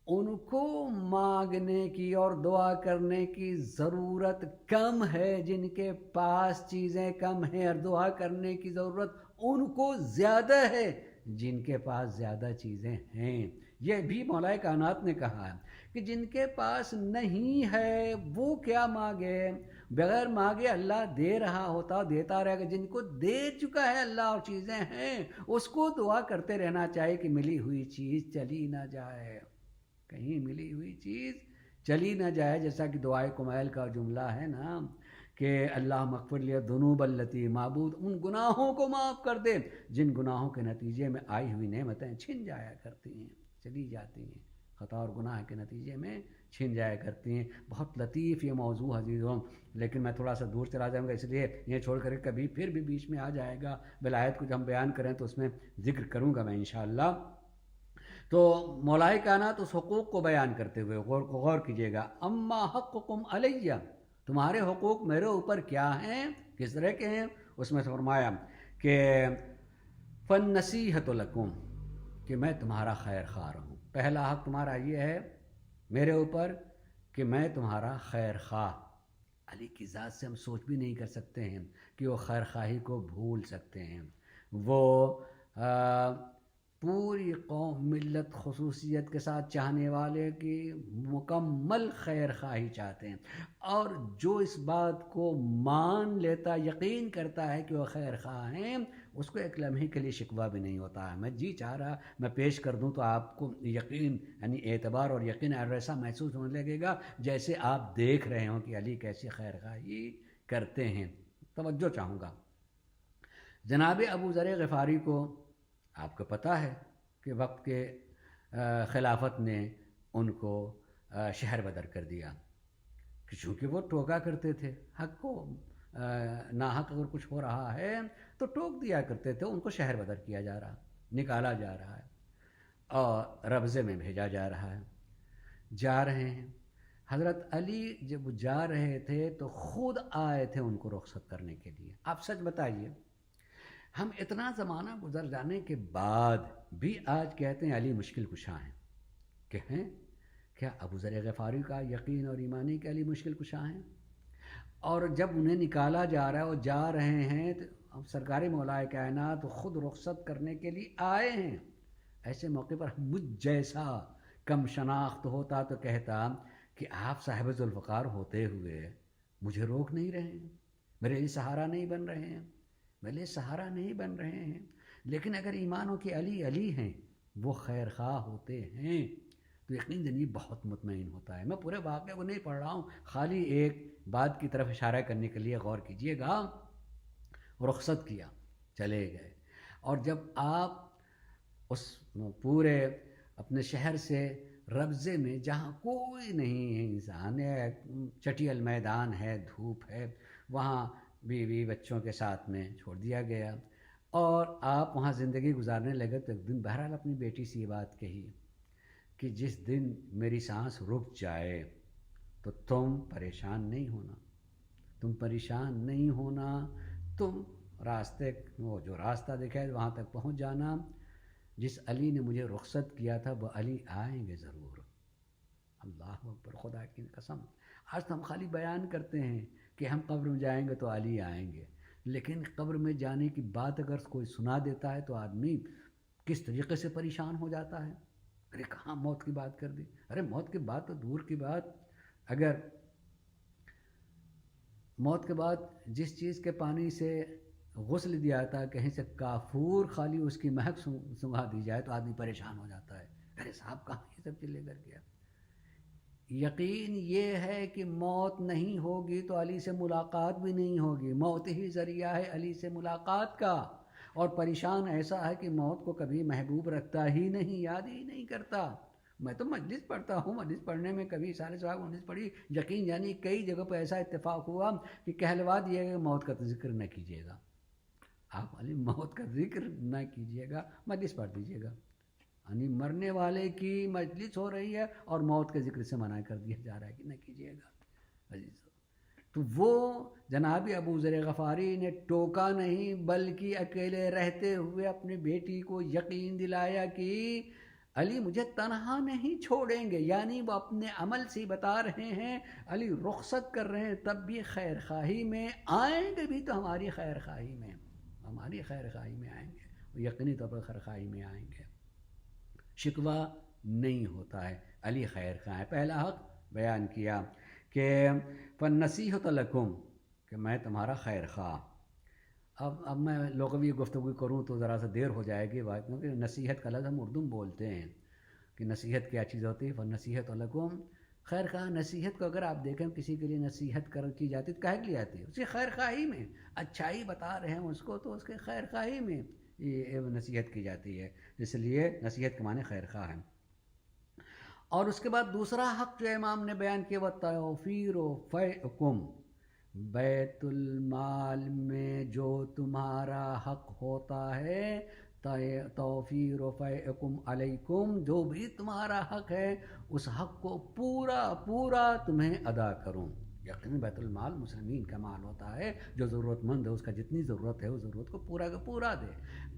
[SPEAKER 1] ان کو مانگنے کی اور دعا کرنے کی ضرورت کم ہے جن کے پاس چیزیں کم ہیں، اور دعا کرنے کی ضرورت ان کو زیادہ ہے جن کے پاس زیادہ چیزیں ہیں۔ یہ بھی مولا کائنات نے کہا ہے کہ جن کے پاس نہیں ہے وہ کیا مانگے، بغیر مانگے اللہ دے رہا ہوتا، دیتا رہے گا۔ جن کو دے چکا ہے اللہ اور چیزیں ہیں، اس کو دعا کرتے رہنا چاہیے کہ ملی ہوئی چیز چلی نہ جائے، کہیں ملی ہوئی چیز چلی نہ جائے۔ جیسا کہ دعائے کمیل کا جملہ ہے نا کہ اللہ مغفر لی الذنوب التی، معبود ان گناہوں کو معاف کر دے جن گناہوں کے نتیجے میں آئی ہوئی نعمتیں چھن جایا کرتی ہیں، چلی جاتی ہیں، خطا اور گناہ کے نتیجے میں چھن جایا کرتی ہیں۔ بہت لطیف یہ موضوع عزیزوں، لیکن میں تھوڑا سا دور چلا جاؤں گا، اس لیے یہ چھوڑ کر کبھی پھر بھی بیچ میں آ جائے گا، ولایت کو جب ہم بیان کریں تو اس میں ذکر کروں گا میں انشاءاللہ۔ تو مولا کائنات اس حقوق کو بیان کرتے ہوئے غور کیجیے گا، اما حقکم علیہ، تمہارے حقوق میرے اوپر کیا ہیں، کس طرح کے ہیں۔ اس میں فرمایا کہ فالنصیحۃ لکم، کہ میں تمہارا خیر خواہ ہوں۔ پہلا حق تمہارا یہ ہے میرے اوپر کہ میں تمہارا خیر خواہ۔ علی کی ذات سے ہم سوچ بھی نہیں کر سکتے ہیں کہ وہ خیر خواہی کو بھول سکتے ہیں۔ وہ پوری قوم، ملت، خصوصیت کے ساتھ چاہنے والے کی مکمل خیر خواہی چاہتے ہیں، اور جو اس بات کو مان لیتا، یقین کرتا ہے کہ وہ خیر خواہ ہیں، اس کو ایک لمحے کے لیے شکوہ بھی نہیں ہوتا ہے۔ میں جی چاہ رہا میں پیش کر دوں تو آپ کو یقین، یعنی اعتبار اور یقین ایسا محسوس ہونے لگے گا جیسے آپ دیکھ رہے ہوں کہ علی کیسی خیر خواہی کرتے ہیں۔ توجہ چاہوں گا، جناب ابو ذر غفاری کو آپ کو پتہ ہے کہ وقت کے خلافت نے ان کو شہر بدر کر دیا، چونکہ وہ ٹوکا کرتے تھے، حق کو ناحق اگر کچھ ہو رہا ہے تو ٹوک دیا کرتے تھے، ان کو شہر بدر کیا جا رہا، نکالا جا رہا ہے اور ربضے میں بھیجا جا رہا ہے۔ جا رہے ہیں، حضرت علی جب جا رہے تھے تو خود آئے تھے ان کو رخصت کرنے کے لیے۔ آپ سچ بتائیے، ہم اتنا زمانہ گزر جانے کے بعد بھی آج کہتے ہیں علی مشکل کشا ہیں، کہ ہیں کیا ابو ذر غفاری کا یقین اور ایمانی کہ علی مشکل کشا ہیں؟ اور جب انہیں نکالا جا رہا ہے اور جا رہے ہیں تو سرکار مولا کائنات خود رخصت کرنے کے لیے آئے ہیں۔ ایسے موقع پر مجھ جیسا کم شناخت ہوتا تو کہتا کہ آپ صاحب ذوالفقار ہوتے ہوئے مجھے روک نہیں رہے ہیں، میرے لیے سہارا نہیں بن رہے ہیں، میرے لیے سہارا نہیں بن رہے ہیں۔ لیکن اگر ایمانوں کے علی علی ہیں، وہ خیر خواہ ہوتے ہیں، تو یقین جانیے بہت مطمئن ہوتا ہے۔ میں پورے واقعے کو نہیں پڑھ رہا ہوں، خالی ایک بات کی طرف اشارہ کرنے کے لیے غور کیجیے گا۔ رخصت کیا، چلے گئے، اور جب آپ اس پورے اپنے شہر سے ربضے میں جہاں کوئی نہیں ہے انسان ہے، چٹیل میدان ہے، دھوپ ہے، وہاں بیوی بچوں کے ساتھ میں چھوڑ دیا گیا اور آپ وہاں زندگی گزارنے لگے۔ تو ایک دن بہرحال اپنی بیٹی سے یہ بات کہی کہ جس دن میری سانس رک جائے تو تم پریشان نہیں ہونا، تم پریشان نہیں ہونا، تم راستے وہ جو راستہ دکھائے وہاں تک پہنچ جانا۔ جس علی نے مجھے رخصت کیا تھا وہ علی آئیں گے ضرور۔ اللہ اکبر، خدا کی قسم، آج تو ہم خالی بیان کرتے ہیں کہ ہم قبر میں جائیں گے تو علی آئیں گے، لیکن قبر میں جانے کی بات اگر کوئی سنا دیتا ہے تو آدمی کس طریقے سے پریشان ہو جاتا ہے۔ ارے کہاں موت کی بات کر دی، ارے موت کی بات تو دور کی بات، اگر موت کے بعد جس چیز کے پانی سے غسل دیا تھا کہیں سے کافور خالی اس کی مہک سنگھا دی جائے تو آدمی پریشان ہو جاتا ہے، ارے صاحب کہاں یہ سب چلے کر گیا۔ یقین یہ ہے کہ موت نہیں ہوگی تو علی سے ملاقات بھی نہیں ہوگی، موت ہی ذریعہ ہے علی سے ملاقات کا۔ اور پریشان ایسا ہے کہ موت کو کبھی محبوب رکھتا ہی نہیں، یاد ہی نہیں کرتا۔ میں تو مجلس پڑھتا ہوں، مجلس پڑھنے میں کبھی سارے صاحب مجلس پڑھی، یقین یعنی کئی جگہ پہ ایسا اتفاق ہوا کہ کہلوا دیا کہ موت کا ذکر نہ کیجیے گا، آپ علی موت کا ذکر نہ کیجیے گا، مجلس پڑھ دیجیے گا، یعنی مرنے والے کی مجلس ہو رہی ہے اور موت کے ذکر سے منع کر دیا جا رہا ہے کہ نہ کیجیے گا۔ تو وہ جناب ابو ذر غفاری نے ٹوکا نہیں بلکہ اکیلے رہتے ہوئے اپنی بیٹی کو یقین دلایا کہ علی مجھے تنہا نہیں چھوڑیں گے، یعنی وہ اپنے عمل سے بتا رہے ہیں علی رخصت کر رہے ہیں تب بھی خیر خواہی میں آئیں گے، بھی تو ہماری خیر خواہی میں، ہماری خیر خواہی میں آئیں گے، وہ یقینی طور پر خیر خواہی میں آئیں گے، شکوہ نہیں ہوتا ہے، علی خیر خواہ ہے۔ پہلا حق بیان کیا کہ فالنصیحۃ لکم، کہ میں تمہارا خیر خواہ۔ اب میں لغوی گفتگو کروں تو ذرا سا دیر ہو جائے گی بات، کیونکہ نصیحت کا لفظ ہم اردو میں بولتے ہیں کہ نصیحت کیا چیز ہوتی ہے، فالنصیحۃ لکم، خیر خواہ۔ نصیحت کو اگر آپ دیکھیں کسی کے لیے نصیحت کی جاتی تو کہہ کی جاتی ہے، اس کی خیر خواہی میں، اچھائی بتا رہے ہیں اس کو تو اس کے خیر خواہی میں یہ نصیحت کی جاتی ہے، اس لیے نصیحت کے معنی خیر خواہ ہے۔ اور اس کے بعد دوسرا حق جو امام نے بیان کیا وہ توفیر و فیکم، بیت المال میں جو تمہارا حق ہوتا ہے، توفیر و فیکم علیکم، جو بھی تمہارا حق ہے اس حق کو پورا پورا تمہیں ادا کروں۔ یقیناً بیت المال مسلمین کا مال ہوتا ہے، جو ضرورت مند ہے اس کا جتنی ضرورت ہے اس ضرورت کو پورا کا پورا دے۔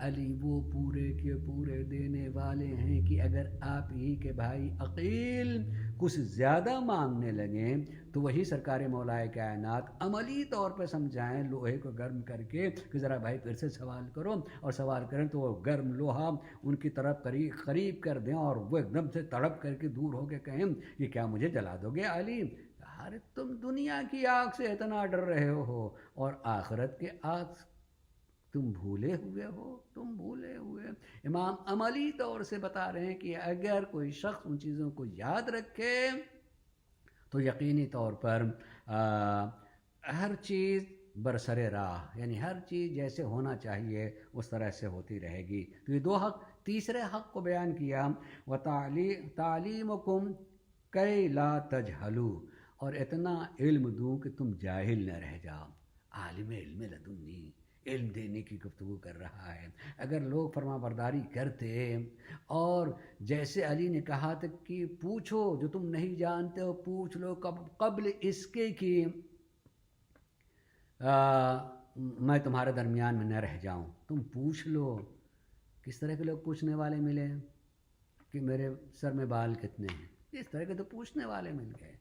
[SPEAKER 1] علی وہ پورے کے پورے دینے والے ہیں کہ اگر آپ ہی کے بھائی عقیل کچھ زیادہ مانگنے لگیں تو وہی سرکار مولا کائنات عملی طور پہ سمجھائیں لوہے کو گرم کر کے کہ ذرا بھائی پھر سے سوال کرو، اور سوال کریں تو وہ گرم لوہا ان کی طرف قریب کر دیں اور وہ ایک دم سے تڑپ کر کے دور ہو کے کہیں یہ کیا مجھے جلا دو گے علی؟ ارے تم دنیا کی آگ سے اتنا ڈر رہے ہو اور آخرت کے آگ تم بھولے ہوئے ہو، تم بھولے ہوئے۔ امام عملی طور سے بتا رہے ہیں کہ اگر کوئی شخص ان چیزوں کو یاد رکھے تو یقینی طور پر ہر چیز برسر راہ، یعنی ہر چیز جیسے ہونا چاہیے اس طرح سے ہوتی رہے گی۔ تو یہ دو حق، تیسرے حق کو بیان کیا وَتَعْلِيمُكُمْ كَيْ لَا تَجْهَلُوا، اور اتنا علم دوں کہ تم جاہل نہ رہ جاؤ۔ عالم علم لدنی، علم دینے کی گفتگو کر رہا ہے۔ اگر لوگ فرما برداری کرتے اور جیسے علی نے کہا تھا کہ پوچھو جو تم نہیں جانتے ہو پوچھ لو قبل اس کے کہ میں تمہارے درمیان میں نہ رہ جاؤں، تم پوچھ لو۔ کس طرح کے لوگ پوچھنے والے ملے کہ میرے سر میں بال کتنے ہیں، اس طرح کے تو پوچھنے والے مل گئے۔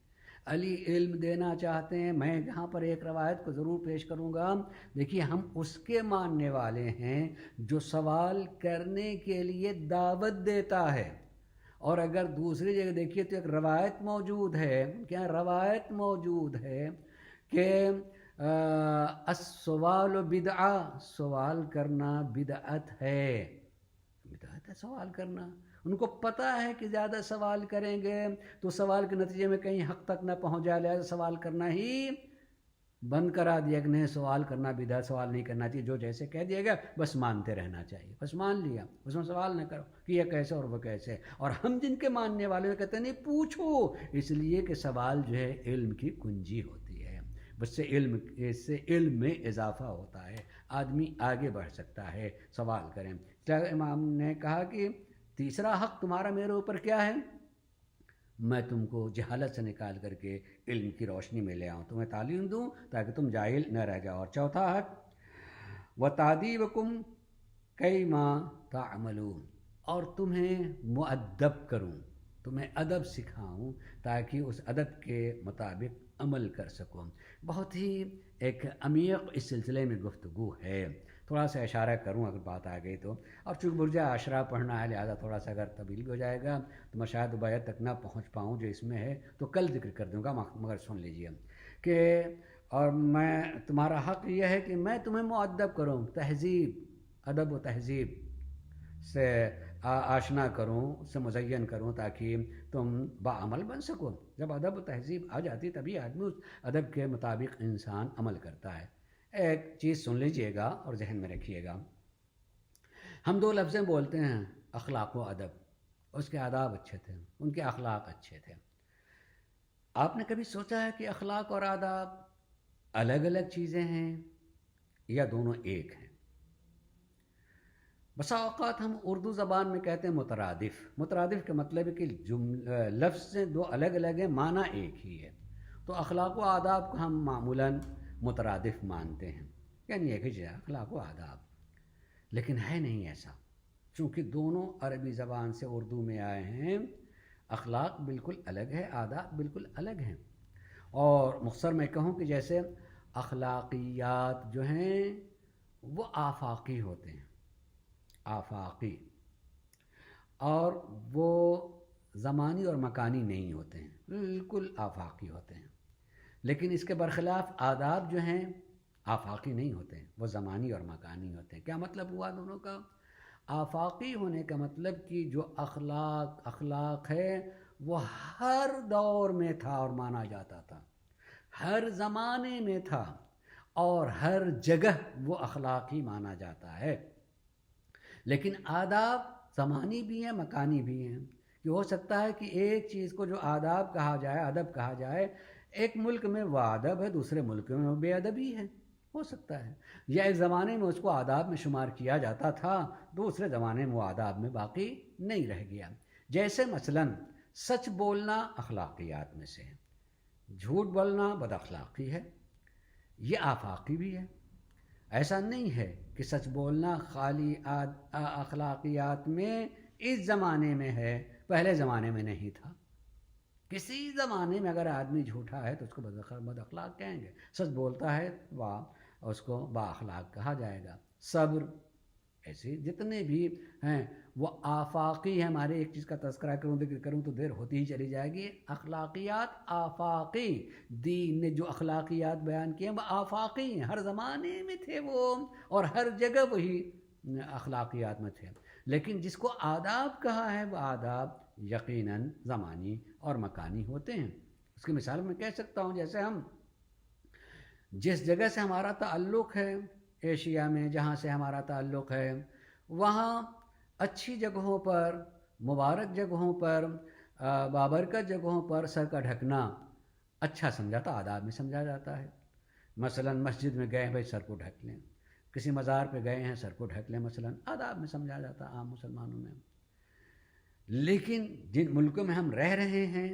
[SPEAKER 1] علی علم دینا چاہتے ہیں۔ میں یہاں پر ایک روایت کو ضرور پیش کروں گا، دیکھیے ہم اس کے ماننے والے ہیں جو سوال کرنے کے لیے دعوت دیتا ہے، اور اگر دوسری جگہ دیکھیے تو ایک روایت موجود ہے، کیا روایت موجود ہے کہ السوال بدعہ، سوال کرنا بدعت ہے، بدعت ہے سوال کرنا۔ ان کو پتہ ہے کہ زیادہ سوال کریں گے تو سوال کے نتیجے میں کہیں حق تک نہ پہنچ جائے، لہٰذا سوال کرنا ہی بند کرا دیا کہ نہیں سوال کرنا بدعت، سوال نہیں کرنا چاہیے، جو جیسے کہہ دیا گیا بس مانتے رہنا چاہیے، بس مان لیا، اس میں سوال نہ کرو کہ یہ کیسے اور وہ کیسے۔ اور ہم جن کے ماننے والے ہیں کہتے ہیں نہیں پوچھو، اس لیے کہ سوال جو ہے علم کی کنجی ہوتی ہے، اس سے علم میں اضافہ ہوتا ہے، آدمی آگے بڑھ سکتا ہے، سوال کریں۔ امام نے کہا کہ تیسرا حق تمہارا میرے اوپر کیا ہے؟ میں تم کو جہالت سے نکال کر کے علم کی روشنی میں لے آؤں، تمہیں تعلیم دوں تاکہ تم جاہل نہ رہ جاؤ۔ اور چوتھا حق وَتَعْدِيبُكُمْ كَيْمَا تَعْمَلُونَ، اور تمہیں مؤدب کروں، تمہیں ادب سکھاؤں تاکہ اس ادب کے مطابق عمل کر سکوں۔ بہت ہی ایک عمیق اس سلسلے میں گفتگو ہے، تھوڑا سا اشارہ کروں اگر بات آ گئی تو۔ اور چونکہ برجہ عاشرہ پڑھنا ہے لہٰذا تھوڑا سا اگر طویل بھی ہو جائے گا تو میں شاید بیعت تک نہ پہنچ پاؤں جو اس میں ہے، تو کل ذکر کر دوں گا، مگر سن لیجیے کہ اور میں تمہارا حق یہ ہے کہ میں تمہیں مؤدب کروں، تہذیب، ادب و تہذیب سے آشنا کروں، اس سے مزین کروں تاکہ تم باعمل بن سکو۔ جب ادب و تہذیب آ جاتی تبھی آدمی اس ادب کے مطابق انسان عمل کرتا ہے۔ ایک چیز سن لیجئے گا اور ذہن میں رکھیے گا، ہم دو لفظیں بولتے ہیں اخلاق و ادب، اس کے آداب اچھے تھے، ان کے اخلاق اچھے تھے۔ آپ نے کبھی سوچا ہے کہ اخلاق اور آداب الگ الگ چیزیں ہیں یا دونوں ایک ہیں؟ بسا اوقات ہم اردو زبان میں کہتے ہیں مترادف، مترادف کا مطلب ہے کہ لفظ سے دو الگ الگ ہیں، معنی ایک ہی ہے، تو اخلاق و آداب کو ہم معمولاً مترادف مانتے ہیں، یعنی ایک ہی چیز اخلاق و آداب، لیکن ہے نہیں ایسا، چونکہ دونوں عربی زبان سے اردو میں آئے ہیں، اخلاق بالکل الگ ہے، آداب بالکل الگ ہیں۔ اور مختصر میں کہوں کہ جیسے اخلاقیات جو ہیں وہ آفاقی ہوتے ہیں، آفاقی، اور وہ زمانی اور مکانی نہیں ہوتے ہیں، بالکل آفاقی ہوتے ہیں۔ لیکن اس کے برخلاف آداب جو ہیں آفاقی نہیں ہوتے ہیں، وہ زمانی اور مکانی ہوتے ہیں۔ کیا مطلب ہوا دونوں کا؟ آفاقی ہونے کا مطلب کہ جو اخلاق ہے وہ ہر دور میں تھا اور مانا جاتا تھا، ہر زمانے میں تھا اور ہر جگہ وہ اخلاقی مانا جاتا ہے۔ لیکن آداب زمانی بھی ہیں مکانی بھی ہیں، کہ ہو سکتا ہے کہ ایک چیز کو جو آداب کہا جائے، ادب کہا جائے، ایک ملک میں وہ ادب ہے، دوسرے ملک میں وہ بے ادبی ہے، ہو سکتا ہے، یا ایک زمانے میں اس کو آداب میں شمار کیا جاتا تھا، دوسرے زمانے میں وہ آداب میں باقی نہیں رہ گیا۔ جیسے مثلاً سچ بولنا اخلاقیات میں سے ہے، جھوٹ بولنا بد اخلاقی ہے، یہ آفاقی بھی ہے۔ ایسا نہیں ہے کہ سچ بولنا خالی اخلاقیات میں اس زمانے میں ہے، پہلے زمانے میں نہیں تھا۔ کسی زمانے میں اگر آدمی جھوٹا ہے تو اس کو بد اخلاق کہیں گے، سچ بولتا ہے اس کو با اخلاق کہا جائے گا۔ صبر، ایسے جتنے بھی ہیں وہ آفاقی ہیں۔ ہمارے ایک چیز کا تذکرہ ذکر کروں تو دیر ہوتی ہی چلی جائے گی۔ اخلاقیات آفاقی، دین نے جو اخلاقیات بیان کیے ہیں وہ آفاقی ہیں، ہر زمانے میں تھے وہ، اور ہر جگہ وہی اخلاقیات میں تھے۔ لیکن جس کو آداب کہا ہے وہ آداب یقیناً زمانی اور مکانی ہوتے ہیں۔ اس کی مثال میں کہہ سکتا ہوں، جیسے ہم جس جگہ سے ہمارا تعلق ہے، ایشیا میں جہاں سے ہمارا تعلق ہے، وہاں اچھی جگہوں پر، مبارک جگہوں پر، بابرکت جگہوں پر سر کا ڈھکنا اچھا سمجھاتا، آداب میں سمجھا جاتا ہے۔ مثلاً مسجد میں گئے ہیں بھائی سر کو ڈھک لیں، کسی مزار پہ گئے ہیں سر کو ڈھک لیں، مثلاً آداب میں سمجھا جاتا عام مسلمانوں میں۔ لیکن جن ملکوں میں ہم رہ رہے ہیں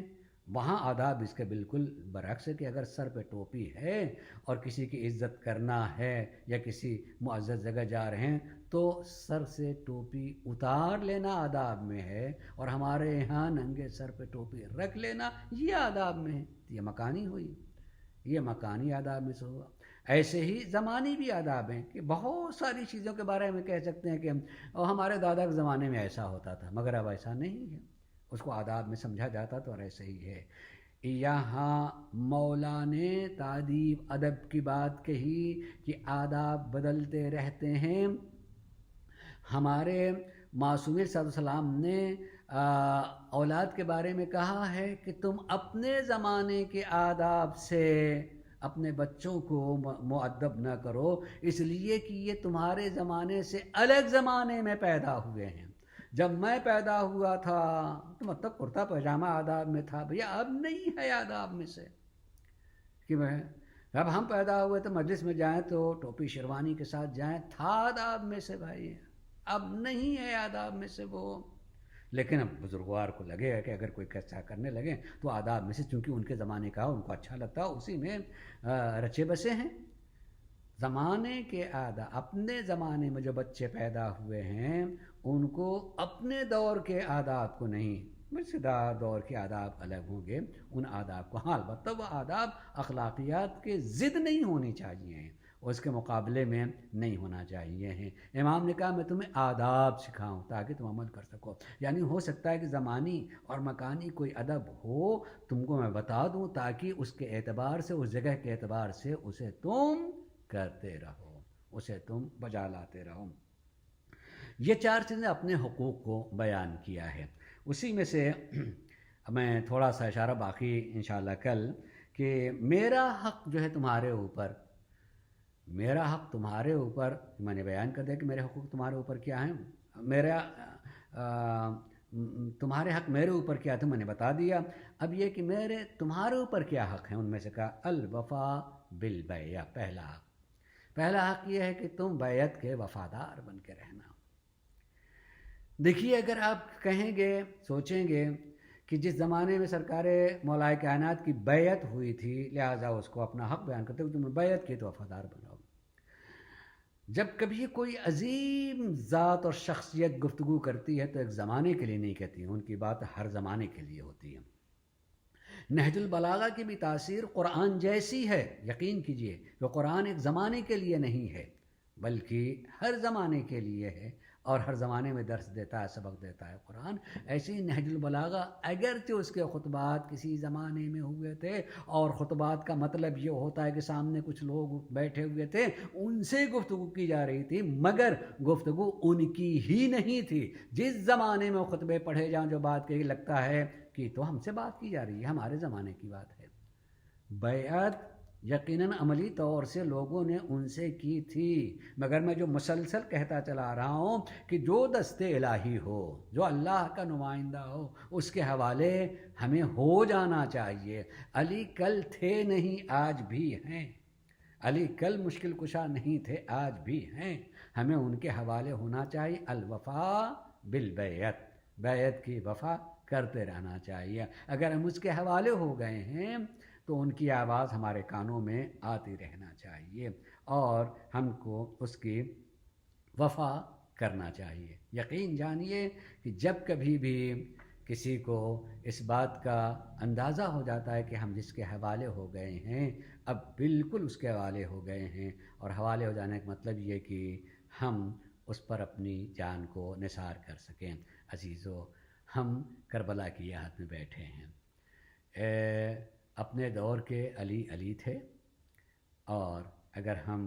[SPEAKER 1] وہاں آداب اس کے بالکل برعکس ہے، کہ اگر سر پہ ٹوپی ہے اور کسی کی عزت کرنا ہے یا کسی معزز جگہ جا رہے ہیں تو سر سے ٹوپی اتار لینا آداب میں ہے، اور ہمارے یہاں ننگے سر پہ ٹوپی رکھ لینا یہ آداب میں ہے۔ یہ مکانی ہوئی، یہ مکانی آداب میں سے ہوا۔ ایسے ہی زمانی بھی آداب ہیں، کہ بہت ساری چیزوں کے بارے میں کہہ سکتے ہیں کہ ہمارے دادا کے زمانے میں ایسا ہوتا تھا، مگر اب ایسا نہیں ہے، اس کو آداب میں سمجھا جاتا تو، اور ایسے ہی ہے۔ یہاں مولا نے تادیب ادب کی بات کہی کہ آداب بدلتے رہتے ہیں۔ ہمارے معصوم صلی اللہ علیہ وسلم نے اولاد کے بارے میں کہا ہے کہ تم اپنے زمانے کے آداب سے اپنے بچوں کو مؤدب نہ کرو، اس لیے کہ یہ تمہارے زمانے سے الگ زمانے میں پیدا ہوئے ہیں۔ جب میں پیدا ہوا تھا تو مطلب کرتا پاجامہ آداب میں تھا، بھیا اب نہیں ہے آداب میں سے کہ میں اب ہم پیدا ہوئے تو مجلس میں جائیں تو ٹوپی شیروانی کے ساتھ جائیں، تھا آداب میں سے بھائی، اب نہیں ہے آداب میں سے وہ۔ لیکن اب بزرگوار کو لگے کہ اگر کوئی کیسا کرنے لگے تو آداب میں سے، چونکہ ان کے زمانے کا ان کو اچھا لگتا، اسی میں رچے بسے ہیں۔ زمانے کے آداب، اپنے زمانے میں جو بچے پیدا ہوئے ہیں ان کو اپنے دور کے آداب کو نہیں، مرشدہ دور کے آداب الگ ہوں گے، ان آداب کو، ہاں البتہ وہ آداب اخلاقیات کے ضد نہیں ہونی چاہیے، اس کے مقابلے میں نہیں ہونا چاہیے ہیں۔ امام نے کہا میں تمہیں آداب سکھاؤں تاکہ تم عمل کر سکو، یعنی ہو سکتا ہے کہ زمانی اور مکانی کوئی ادب ہو، تم کو میں بتا دوں تاکہ اس کے اعتبار سے، اس جگہ کے اعتبار سے اسے تم کرتے رہو، اسے تم بجا لاتے رہو۔ یہ چار چیزیں اپنے حقوق کو بیان کیا ہے۔ اسی میں سے میں تھوڑا سا اشارہ باقی انشاءاللہ کل، کہ میرا حق جو ہے تمہارے اوپر، میرا حق تمہارے اوپر، میں نے بیان کر دیا کہ میرے حقوق تمہارے اوپر کیا ہیں، میرا تمہارے حق میرے اوپر کیا تھا میں نے بتا دیا۔ اب یہ کہ میرے تمہارے اوپر کیا حق ہیں، ان میں سے کہا الوفا بالبیع، پہلا حق یہ ہے کہ تم بیعت کے وفادار بن کے رہنا۔ دیکھیے اگر آپ کہیں گے، سوچیں گے کہ جس زمانے میں سرکار مولا کائنات کی بیعت ہوئی تھی لہٰذا اس کو اپنا حق بیان کرتے ہوئے تم نے بیعت کی تو وفادار بنو۔ جب کبھی کوئی عظیم ذات اور شخصیت گفتگو کرتی ہے تو ایک زمانے کے لیے نہیں کہتی، ان کی بات ہر زمانے کے لیے ہوتی ہے۔ نہج البلاغہ کی بھی تاثیر قرآن جیسی ہے، یقین کیجئے کہ قرآن ایک زمانے کے لیے نہیں ہے بلکہ ہر زمانے کے لیے ہے، اور ہر زمانے میں درس دیتا ہے، سبق دیتا ہے قرآن۔ ایسے ہی نہج البلاغہ اگرچہ اس کے خطبات کسی زمانے میں ہوئے تھے، اور خطبات کا مطلب یہ ہوتا ہے کہ سامنے کچھ لوگ بیٹھے ہوئے تھے، ان سے گفتگو کی جا رہی تھی، مگر گفتگو ان کی ہی نہیں تھی۔ جس زمانے میں خطبے پڑھے جائیں جو بات کہی، لگتا ہے کہ تو ہم سے بات کی جا رہی ہے، ہمارے زمانے کی بات ہے۔ بیعت یقیناً عملی طور سے لوگوں نے ان سے کی تھی، مگر میں جو مسلسل کہتا چلا رہا ہوں کہ جو دست الہی ہو، جو اللہ کا نمائندہ ہو، اس کے حوالے ہمیں ہو جانا چاہیے۔ علی کل تھے نہیں، آج بھی ہیں، علی کل مشکل کشا نہیں تھے، آج بھی ہیں، ہمیں ان کے حوالے ہونا چاہیے۔ الوفا بالبیعت، بیعت کی وفا کرتے رہنا چاہیے۔ اگر ہم اس کے حوالے ہو گئے ہیں تو ان کی آواز ہمارے کانوں میں آتی رہنا چاہیے، اور ہم کو اس کی وفا کرنا چاہیے۔ یقین جانیے کہ جب کبھی بھی کسی کو اس بات کا اندازہ ہو جاتا ہے کہ ہم جس کے حوالے ہو گئے ہیں، اب بالکل اس کے حوالے ہو گئے ہیں، اور حوالے ہو جانے کا مطلب یہ کہ ہم اس پر اپنی جان کو نثار کر سکیں۔ عزیزو، ہم کربلا کی یاد میں بیٹھے ہیں۔ اپنے دور کے علی علی تھے، اور اگر ہم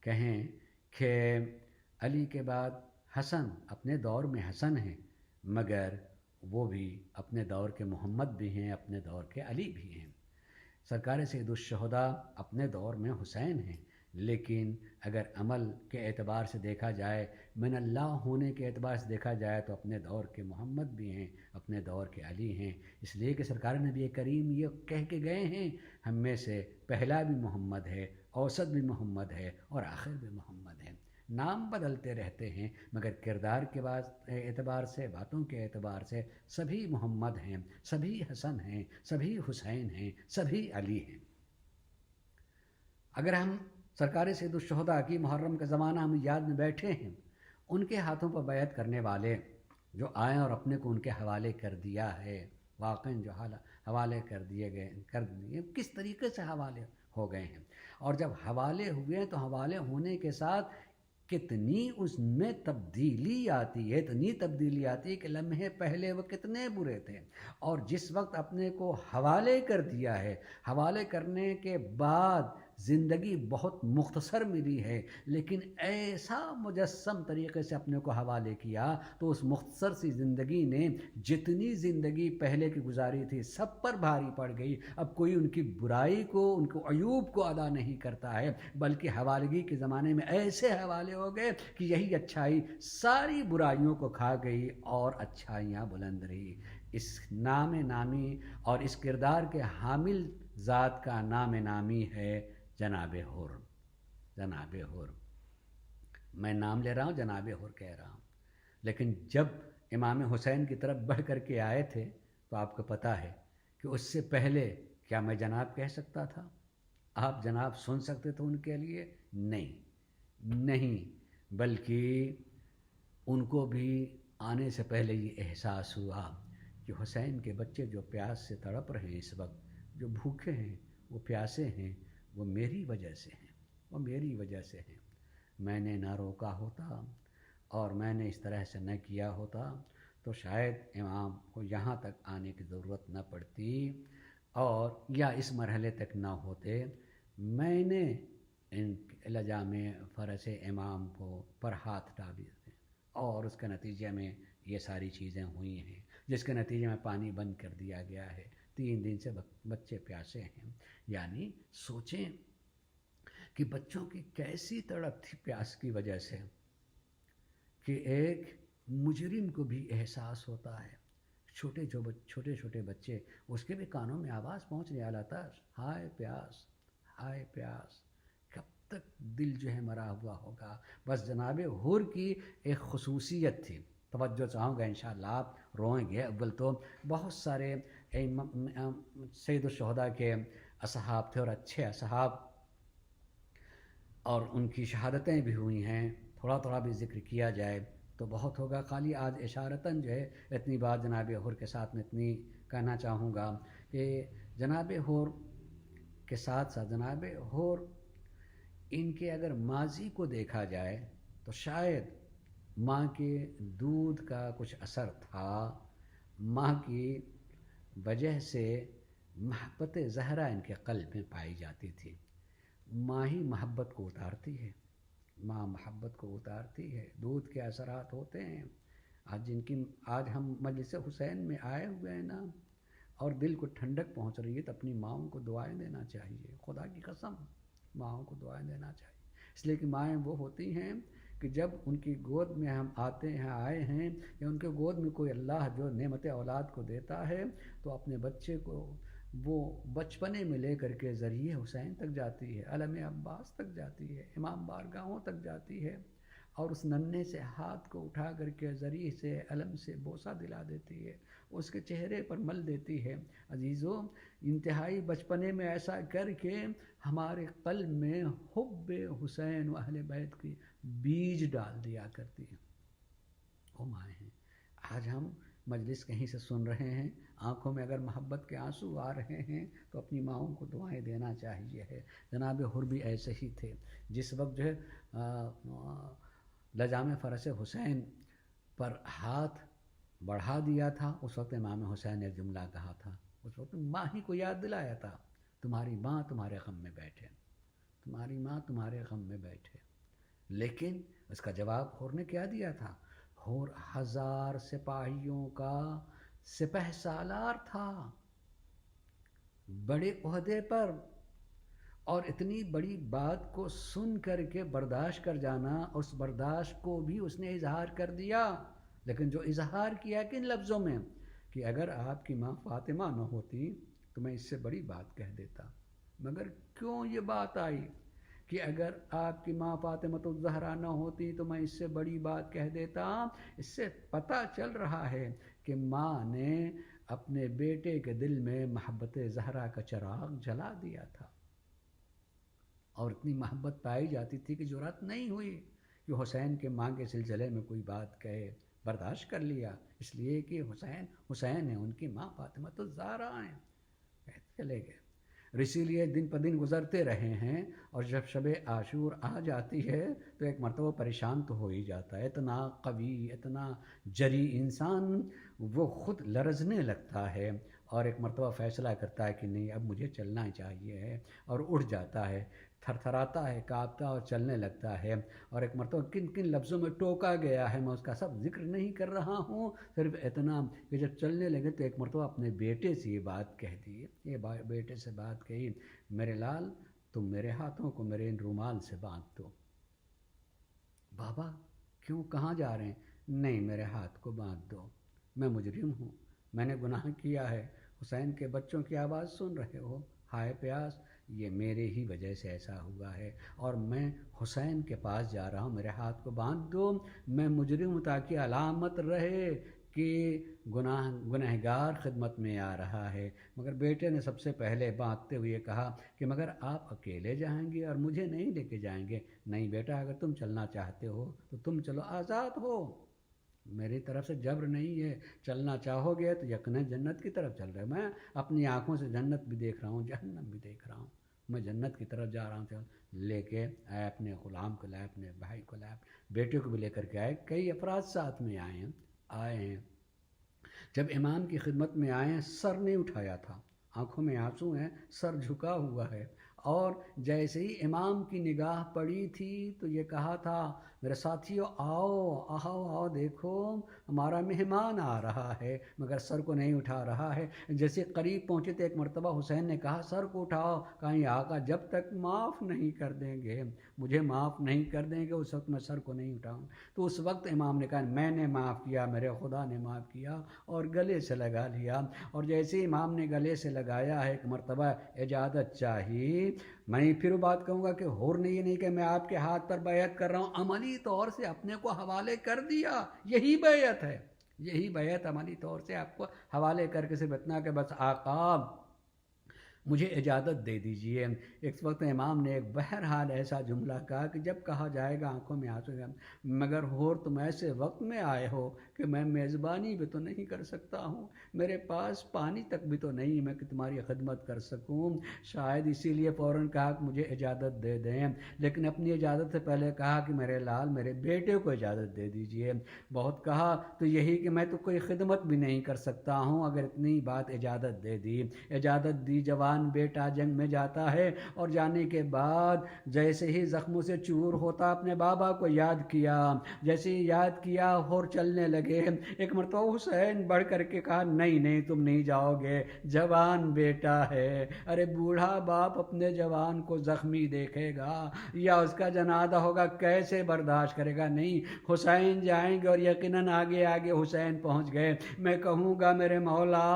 [SPEAKER 1] کہیں کہ علی کے بعد حسن، اپنے دور میں حسن ہیں، مگر وہ بھی اپنے دور کے محمد بھی ہیں، اپنے دور کے علی بھی ہیں۔ سرکار سید الشہداء اپنے دور میں حسین ہیں، لیکن اگر عمل کے اعتبار سے دیکھا جائے، من اللہ ہونے کے اعتبار سے دیکھا جائے تو اپنے دور کے محمد بھی ہیں، اپنے دور کے علی ہیں، اس لیے کہ سرکار نبی کریم یہ کہہ کے گئے ہیں، ہم میں سے پہلا بھی محمد ہے، اوسط بھی محمد ہے، اور آخر بھی محمد ہے۔ نام بدلتے رہتے ہیں مگر کردار کے اعتبار سے، باتوں کے اعتبار سے سبھی محمد ہیں، سبھی حسن ہیں، سبھی حسین ہیں، سبھی علی ہیں۔ اگر ہم سرکار سید الشہداء کی محرم کا زمانہ ہم یاد میں بیٹھے ہیں، ان کے ہاتھوں پر بیعت کرنے والے جو آئے اور اپنے کو ان کے حوالے کر دیا ہے، واقعاً جو حوالے کر دیے کس طریقے سے حوالے ہو گئے ہیں، اور جب حوالے ہوئے تو حوالے ہونے کے ساتھ کتنی اس میں تبدیلی آتی ہے، اتنی تبدیلی آتی ہے کہ لمحے پہلے وہ کتنے برے تھے، اور جس وقت اپنے کو حوالے کر دیا ہے، حوالے کرنے کے بعد زندگی بہت مختصر ملی ہے، لیکن ایسا مجسم طریقے سے اپنے کو حوالے کیا تو اس مختصر سی زندگی نے جتنی زندگی پہلے کی گزاری تھی سب پر بھاری پڑ گئی۔ اب کوئی ان کی برائی کو، ان کو عیوب کو ادا نہیں کرتا ہے، بلکہ حوالگی کے زمانے میں ایسے حوالے ہو گئے کہ یہی اچھائی ساری برائیوں کو کھا گئی اور اچھائیاں بلند رہی۔ اس نام نامی اور اس کردار کے حامل ذات کا نام نامی ہے جناب حر۔ جناب حر، میں نام لے رہا ہوں، جناب حر کہہ رہا ہوں، لیکن جب امام حسین کی طرف بڑھ کر کے آئے تھے تو آپ کو پتہ ہے کہ اس سے پہلے کیا میں جناب کہہ سکتا تھا؟ آپ جناب سن سکتے تھے ان کے لیے؟ نہیں، بلکہ ان کو بھی آنے سے پہلے یہ احساس ہوا کہ حسین کے بچے جو پیاس سے تڑپ رہے ہیں، اس وقت جو بھوکے ہیں، وہ پیاسے ہیں، وہ میری وجہ سے ہیں، وہ میری وجہ سے ہیں۔ میں نے نہ روکا ہوتا اور میں نے اس طرح سے نہ کیا ہوتا تو شاید امام کو یہاں تک آنے کی ضرورت نہ پڑتی اور یا اس مرحلے تک نہ ہوتے۔ میں نے ان لجام فرس امام کو پر ہاتھ ڈال دیے اور اس کے نتیجے میں یہ ساری چیزیں ہوئی ہیں، جس کے نتیجے میں پانی بند کر دیا گیا ہے، 3 دن سے بچے پیاسے ہیں۔ یعنی سوچیں کہ بچوں کی کیسی تڑپ تھی پیاس کی وجہ سے کہ ایک مجرم کو بھی احساس ہوتا ہے۔ چھوٹے چھوٹے بچے، اس کے بھی کانوں میں آواز پہنچنے والا تھا، ہائے پیاس، ہائے پیاس، کب تک دل جو ہے مرا ہوا ہوگا۔ بس جناب حر کی ایک خصوصیت تھی، توجہ چاہوں گا انشاءاللہ آپ روئیں گے۔ اول تو بہت سارے سید الشہداء کے اصحاب تھے اور اچھے اصحاب، اور ان کی شہادتیں بھی ہوئی ہیں، تھوڑا بھی ذکر کیا جائے تو بہت ہوگا۔ خالی آج اشارتاً جو ہے اتنی بات جناب حر کے ساتھ میں اتنی کہنا چاہوں گا کہ جناب حر کے ساتھ ساتھ جناب حر ان کے اگر ماضی کو دیکھا جائے تو شاید ماں کے دودھ کا کچھ اثر تھا، ماں کی وجہ سے محبت زہرا ان کے قلب میں پائی جاتی تھی۔ ماں ہی محبت کو اتارتی ہے، ماں محبت کو اتارتی ہے، دودھ کے اثرات ہوتے ہیں۔ آج ہم مجلس حسین میں آئے ہوئے ہیں نا، اور دل کو ٹھنڈک پہنچ رہی ہے تو اپنی ماؤں کو دعائیں دینا چاہیے، خدا کی قسم ماؤں کو دعائیں دینا چاہیے، اس لیے کہ مائیں وہ ہوتی ہیں کہ جب ان کی گود میں ہم آتے ہیں، آئے ہیں، یا ان کے گود میں کوئی اللہ جو نعمت اولاد کو دیتا ہے تو اپنے بچے کو وہ بچپنے میں لے کر کے ذریعہ حسین تک جاتی ہے، علم عباس تک جاتی ہے، امام بارگاہوں تک جاتی ہے، اور اس ننھے سے ہاتھ کو اٹھا کر کے ذریعہ سے علم سے بوسہ دلا دیتی ہے، اس کے چہرے پر مل دیتی ہے۔ عزیزو، انتہائی بچپنے میں ایسا کر کے ہمارے قلب میں حب حسین و اہل بیت کی بیج ڈال دیا کرتی ہیں، وہ مائیں ہیں۔ آج ہم مجلس کہیں سے سن رہے ہیں، آنکھوں میں اگر محبت کے آنسو آ رہے ہیں تو اپنی ماؤں کو دعائیں دینا چاہیے ہے۔ جناب حر بھی ایسے ہی تھے، جس وقت جو ہے لجام فرس حسین پر ہاتھ بڑھا دیا تھا، اس وقت امام حسین نے ایک جملہ کہا تھا، اس وقت ماں ہی کو یاد دلایا تھا، تمہاری ماں تمہارے غم میں بیٹھے، تمہاری ماں تمہارے غم میں بیٹھے۔ لیکن اس کا جواب حر نے کیا دیا تھا؟ حر 1000 سپاہیوں کا سپہ سالار تھا، بڑے عہدے پر، اور اتنی بڑی بات کو سن کر کے برداشت کر جانا، اس برداشت کو بھی اس نے اظہار کر دیا، لیکن جو اظہار کیا کن لفظوں میں کہ اگر آپ کی ماں فاطمہ نہ ہوتی تو میں اس سے بڑی بات کہہ دیتا، مگر کیوں یہ بات آئی کہ اگر آپ کی ماں فاطمہ الزہرا نہ ہوتی تو میں اس سے بڑی بات کہہ دیتا۔ اس سے پتہ چل رہا ہے کہ ماں نے اپنے بیٹے کے دل میں محبت زہرا کا چراغ جلا دیا تھا، اور اتنی محبت پائی جاتی تھی کہ جرأت نہیں ہوئی کہ حسین کے ماں کے سلسلے میں کوئی بات کہے، برداشت کر لیا، اس لیے کہ حسین ہے، ان کی ماں فاطمہ الزہرا ہیں، کہتے چلے گئے۔ اور اسی لیے دن پہ دن گزرتے رہے ہیں، اور جب شب عاشور آ جاتی ہے تو ایک مرتبہ پریشان تو ہو ہی جاتا ہے، اتنا قوی، اتنا جری انسان وہ خود لرزنے لگتا ہے، اور ایک مرتبہ فیصلہ کرتا ہے کہ نہیں اب مجھے چلنا چاہیے ہے، اور اٹھ جاتا ہے۔ تھرتھراتا ہے، کانپتا اور چلنے لگتا ہے۔ اور ایک مرتبہ کن کن لفظوں میں ٹوکا گیا ہے، میں اس کا سب ذکر نہیں کر رہا ہوں، صرف اتنا کہ جب چلنے لگے تو ایک مرتبہ اپنے بیٹے سے یہ بات کہہ دی، یہ بیٹے سے بات کہی، میرے لال تم میرے ہاتھوں کو میرے ان رومال سے باندھ دو۔ بابا کیوں، کہاں جا رہے ہیں؟ نہیں میرے ہاتھ کو باندھ دو، میں مجرم ہوں، میں نے گناہ کیا ہے، حسین کے بچوں کی آواز سن رہے ہو، ہائے پیاس، یہ میرے ہی وجہ سے ایسا ہوا ہے، اور میں حسین کے پاس جا رہا ہوں، میرے ہاتھ کو باندھ دو، میں مجرم ہوں، تاکہ علامت رہے کہ گنہگار خدمت میں آ رہا ہے۔ مگر بیٹے نے سب سے پہلے باندھتے ہوئے کہا کہ مگر آپ اکیلے جائیں گے اور مجھے نہیں لے کے جائیں گے؟ نہیں بیٹا، اگر تم چلنا چاہتے ہو تو تم چلو، آزاد ہو، میری طرف سے جبر نہیں ہے، چلنا چاہو گے تو یقیناً جنت کی طرف چل رہے، میں اپنی آنکھوں سے جنت بھی دیکھ رہا ہوں، جہنم بھی دیکھ رہا ہوں، میں جنت کی طرف جا رہا ہوں، چل لے کے آئے، اپنے غلام کو لائے، اپنے بھائی کو لائے، بیٹے کو بھی لے کر کے آئے، کئی افراد ساتھ میں آئے ہیں۔ جب امام کی خدمت میں آئے ہیں، سر نہیں اٹھایا تھا، آنکھوں میں آنسو ہیں، سر جھکا ہوا ہے، اور جیسے ہی امام کی نگاہ پڑی تھی تو یہ کہا تھا، میرے ساتھیو آؤ آؤ آؤ، دیکھو ہمارا مہمان آ رہا ہے، مگر سر کو نہیں اٹھا رہا ہے۔ جیسے قریب پہنچے تو ایک مرتبہ حسین نے کہا، سر کو اٹھاؤ، کہیں آقا جب تک معاف نہیں کر دیں گے، مجھے معاف نہیں کر دیں گے، اس وقت میں سر کو نہیں اٹھاؤں۔ تو اس وقت امام نے کہا، میں نے معاف کیا، میرے خدا نے معاف کیا، اور گلے سے لگا لیا۔ اور جیسے امام نے گلے سے لگایا ہے، ایک مرتبہ اجازت چاہیے، میں پھر بات کہوں گا کہ حور نے یہ نہیں کہ میں آپ کے ہاتھ پر بیعت کر رہا ہوں، عملی طور سے اپنے کو حوالے کر دیا، یہی بیعت ہے، یہی بیعت عملی طور سے آپ کو حوالے کر کے صرف اتنا کہ بس آقا مجھے اجازت دے دیجئے۔ ایک وقت امام نے ایک بہرحال ایسا جملہ کہا کہ جب کہا جائے گا آنکھوں میں آنسو گا، مگر حور تم ایسے وقت میں آئے ہو کہ میں میزبانی بھی تو نہیں کر سکتا ہوں، میرے پاس پانی تک بھی تو نہیں میں کہ تمہاری خدمت کر سکوں، شاید اسی لیے فوراً کہا کہ مجھے اجازت دے دیں، لیکن اپنی اجازت سے پہلے کہا کہ میرے لال میرے بیٹے کو اجازت دے دیجئے۔ بہت کہا تو یہی کہ میں تو کوئی خدمت بھی نہیں کر سکتا ہوں، اگر اتنی بات اجازت دے دی، اجازت دی، جوان بیٹا جنگ میں جاتا ہے، اور جانے کے بعد جیسے ہی زخموں سے چور ہوتا اپنے بابا کو یاد کیا، جیسے ہی یاد کیا اور چلنے لگے، ایک مرتبہ حسین بڑھ کر کے کہا، نہیں نہیں تم نہیں جاؤ گے، جوان بیٹا ہے، ارے بوڑھا باپ اپنے جوان کو زخمی دیکھے گا یا اس کا جنازہ ہوگا کیسے برداشت کرے گا؟ نہیں، حسین جائیں گے، اور یقیناً آگے آگے حسین پہنچ گئے۔ میں کہوں گا میرے مولا،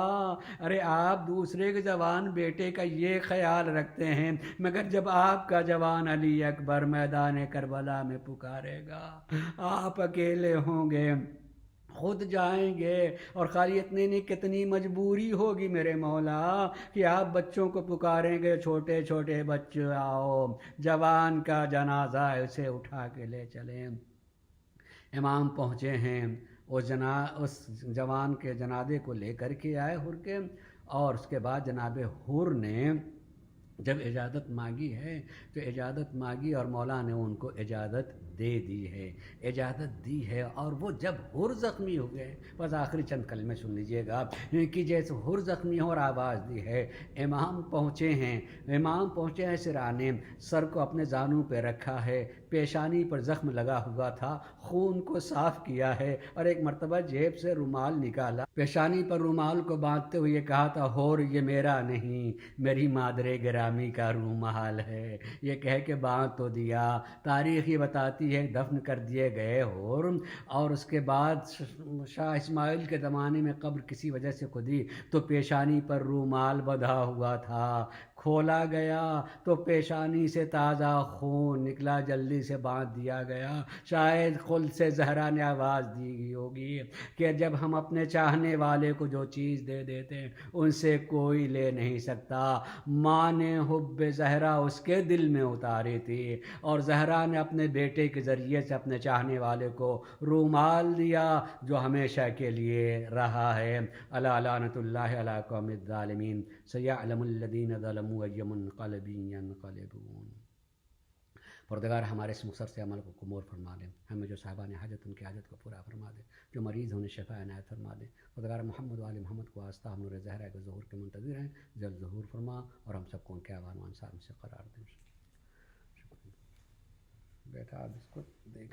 [SPEAKER 1] ارے آپ دوسرے کے جوان بیٹے کا یہ خیال رکھتے ہیں، مگر جب آپ کا جوان علی اکبر میدان کربلا میں پکارے گا، آپ اکیلے ہوں گے، خود جائیں گے، اور خالی اتنے نہیں کتنی مجبوری ہوگی میرے مولا کہ آپ بچوں کو پکاریں گے، چھوٹے چھوٹے بچے آؤ، جوان کا جنازہ اسے اٹھا کے لے چلیں۔ امام پہنچے ہیں، اس جوان کے جنازے کو لے کر کے آئے حر کے، اور اس کے بعد جناب حر نے جب اجازت مانگی ہے تو اجازت مانگی، اور مولا نے ان کو اجازت دے دی ہے، اجازت دی ہے، اور وہ جب حر زخمی ہو گئے، بس آخری چند کلمے سن لیجئے گا کہ جیسے حر زخمی ہو اور آواز دی ہے، امام پہنچے ہیں سرانے، سر کو اپنے زانوں پہ رکھا ہے، پیشانی پر زخم لگا ہوا تھا، خون کو صاف کیا ہے، اور ایک مرتبہ جیب سے رومال نکالا، پیشانی پر رومال کو باندھتے ہوئے کہا تھا، حور یہ میرا نہیں، میری مادر گرامی کا رومال ہے، یہ کہہ کے باندھ تو دیا۔ تاریخ یہ بتاتی ہے دفن کر دیے گئے حور، اور اس کے بعد شاہ اسماعیل کے زمانے میں قبر کسی وجہ سے کھدی تو پیشانی پر رومال بندھا ہوا تھا، کھولا گیا تو پیشانی سے تازہ خون نکلا، جلدی سے باندھ دیا گیا۔ شاید خود سے زہرا نے آواز دی ہوگی کہ جب ہم اپنے چاہنے والے کو جو چیز دے دیتے ہیں ان سے کوئی لے نہیں سکتا، ماں نے حب زہرا اس کے دل میں اتاری تھی، اور زہرا نے اپنے بیٹے کے ذریعے سے اپنے چاہنے والے کو رومال دیا جو ہمیشہ کے لیے رہا ہے۔ الا لعنۃ اللہ علی قوم الظالمین، سیعلم الذین ظلموا ای منقلب ینقلبون۔ پروردگار ہمارے اس مختصر سے عمل کو قبول فرما دے، ہمیں جو صاحبان حاجت ان کی حاجت کو پورا فرما دے، جو مریض ہونے شفا عنایت فرما دے۔ پروردگار محمد و آل محمد کو آستہ ہم نور زہرا کے ظہور کے منتظر ہیں، جلد ظہور فرما، اور ہم سب کو ان کے اعوان و انصار میں سے قرار دیں۔ بیٹا آپ اس کو دیکھ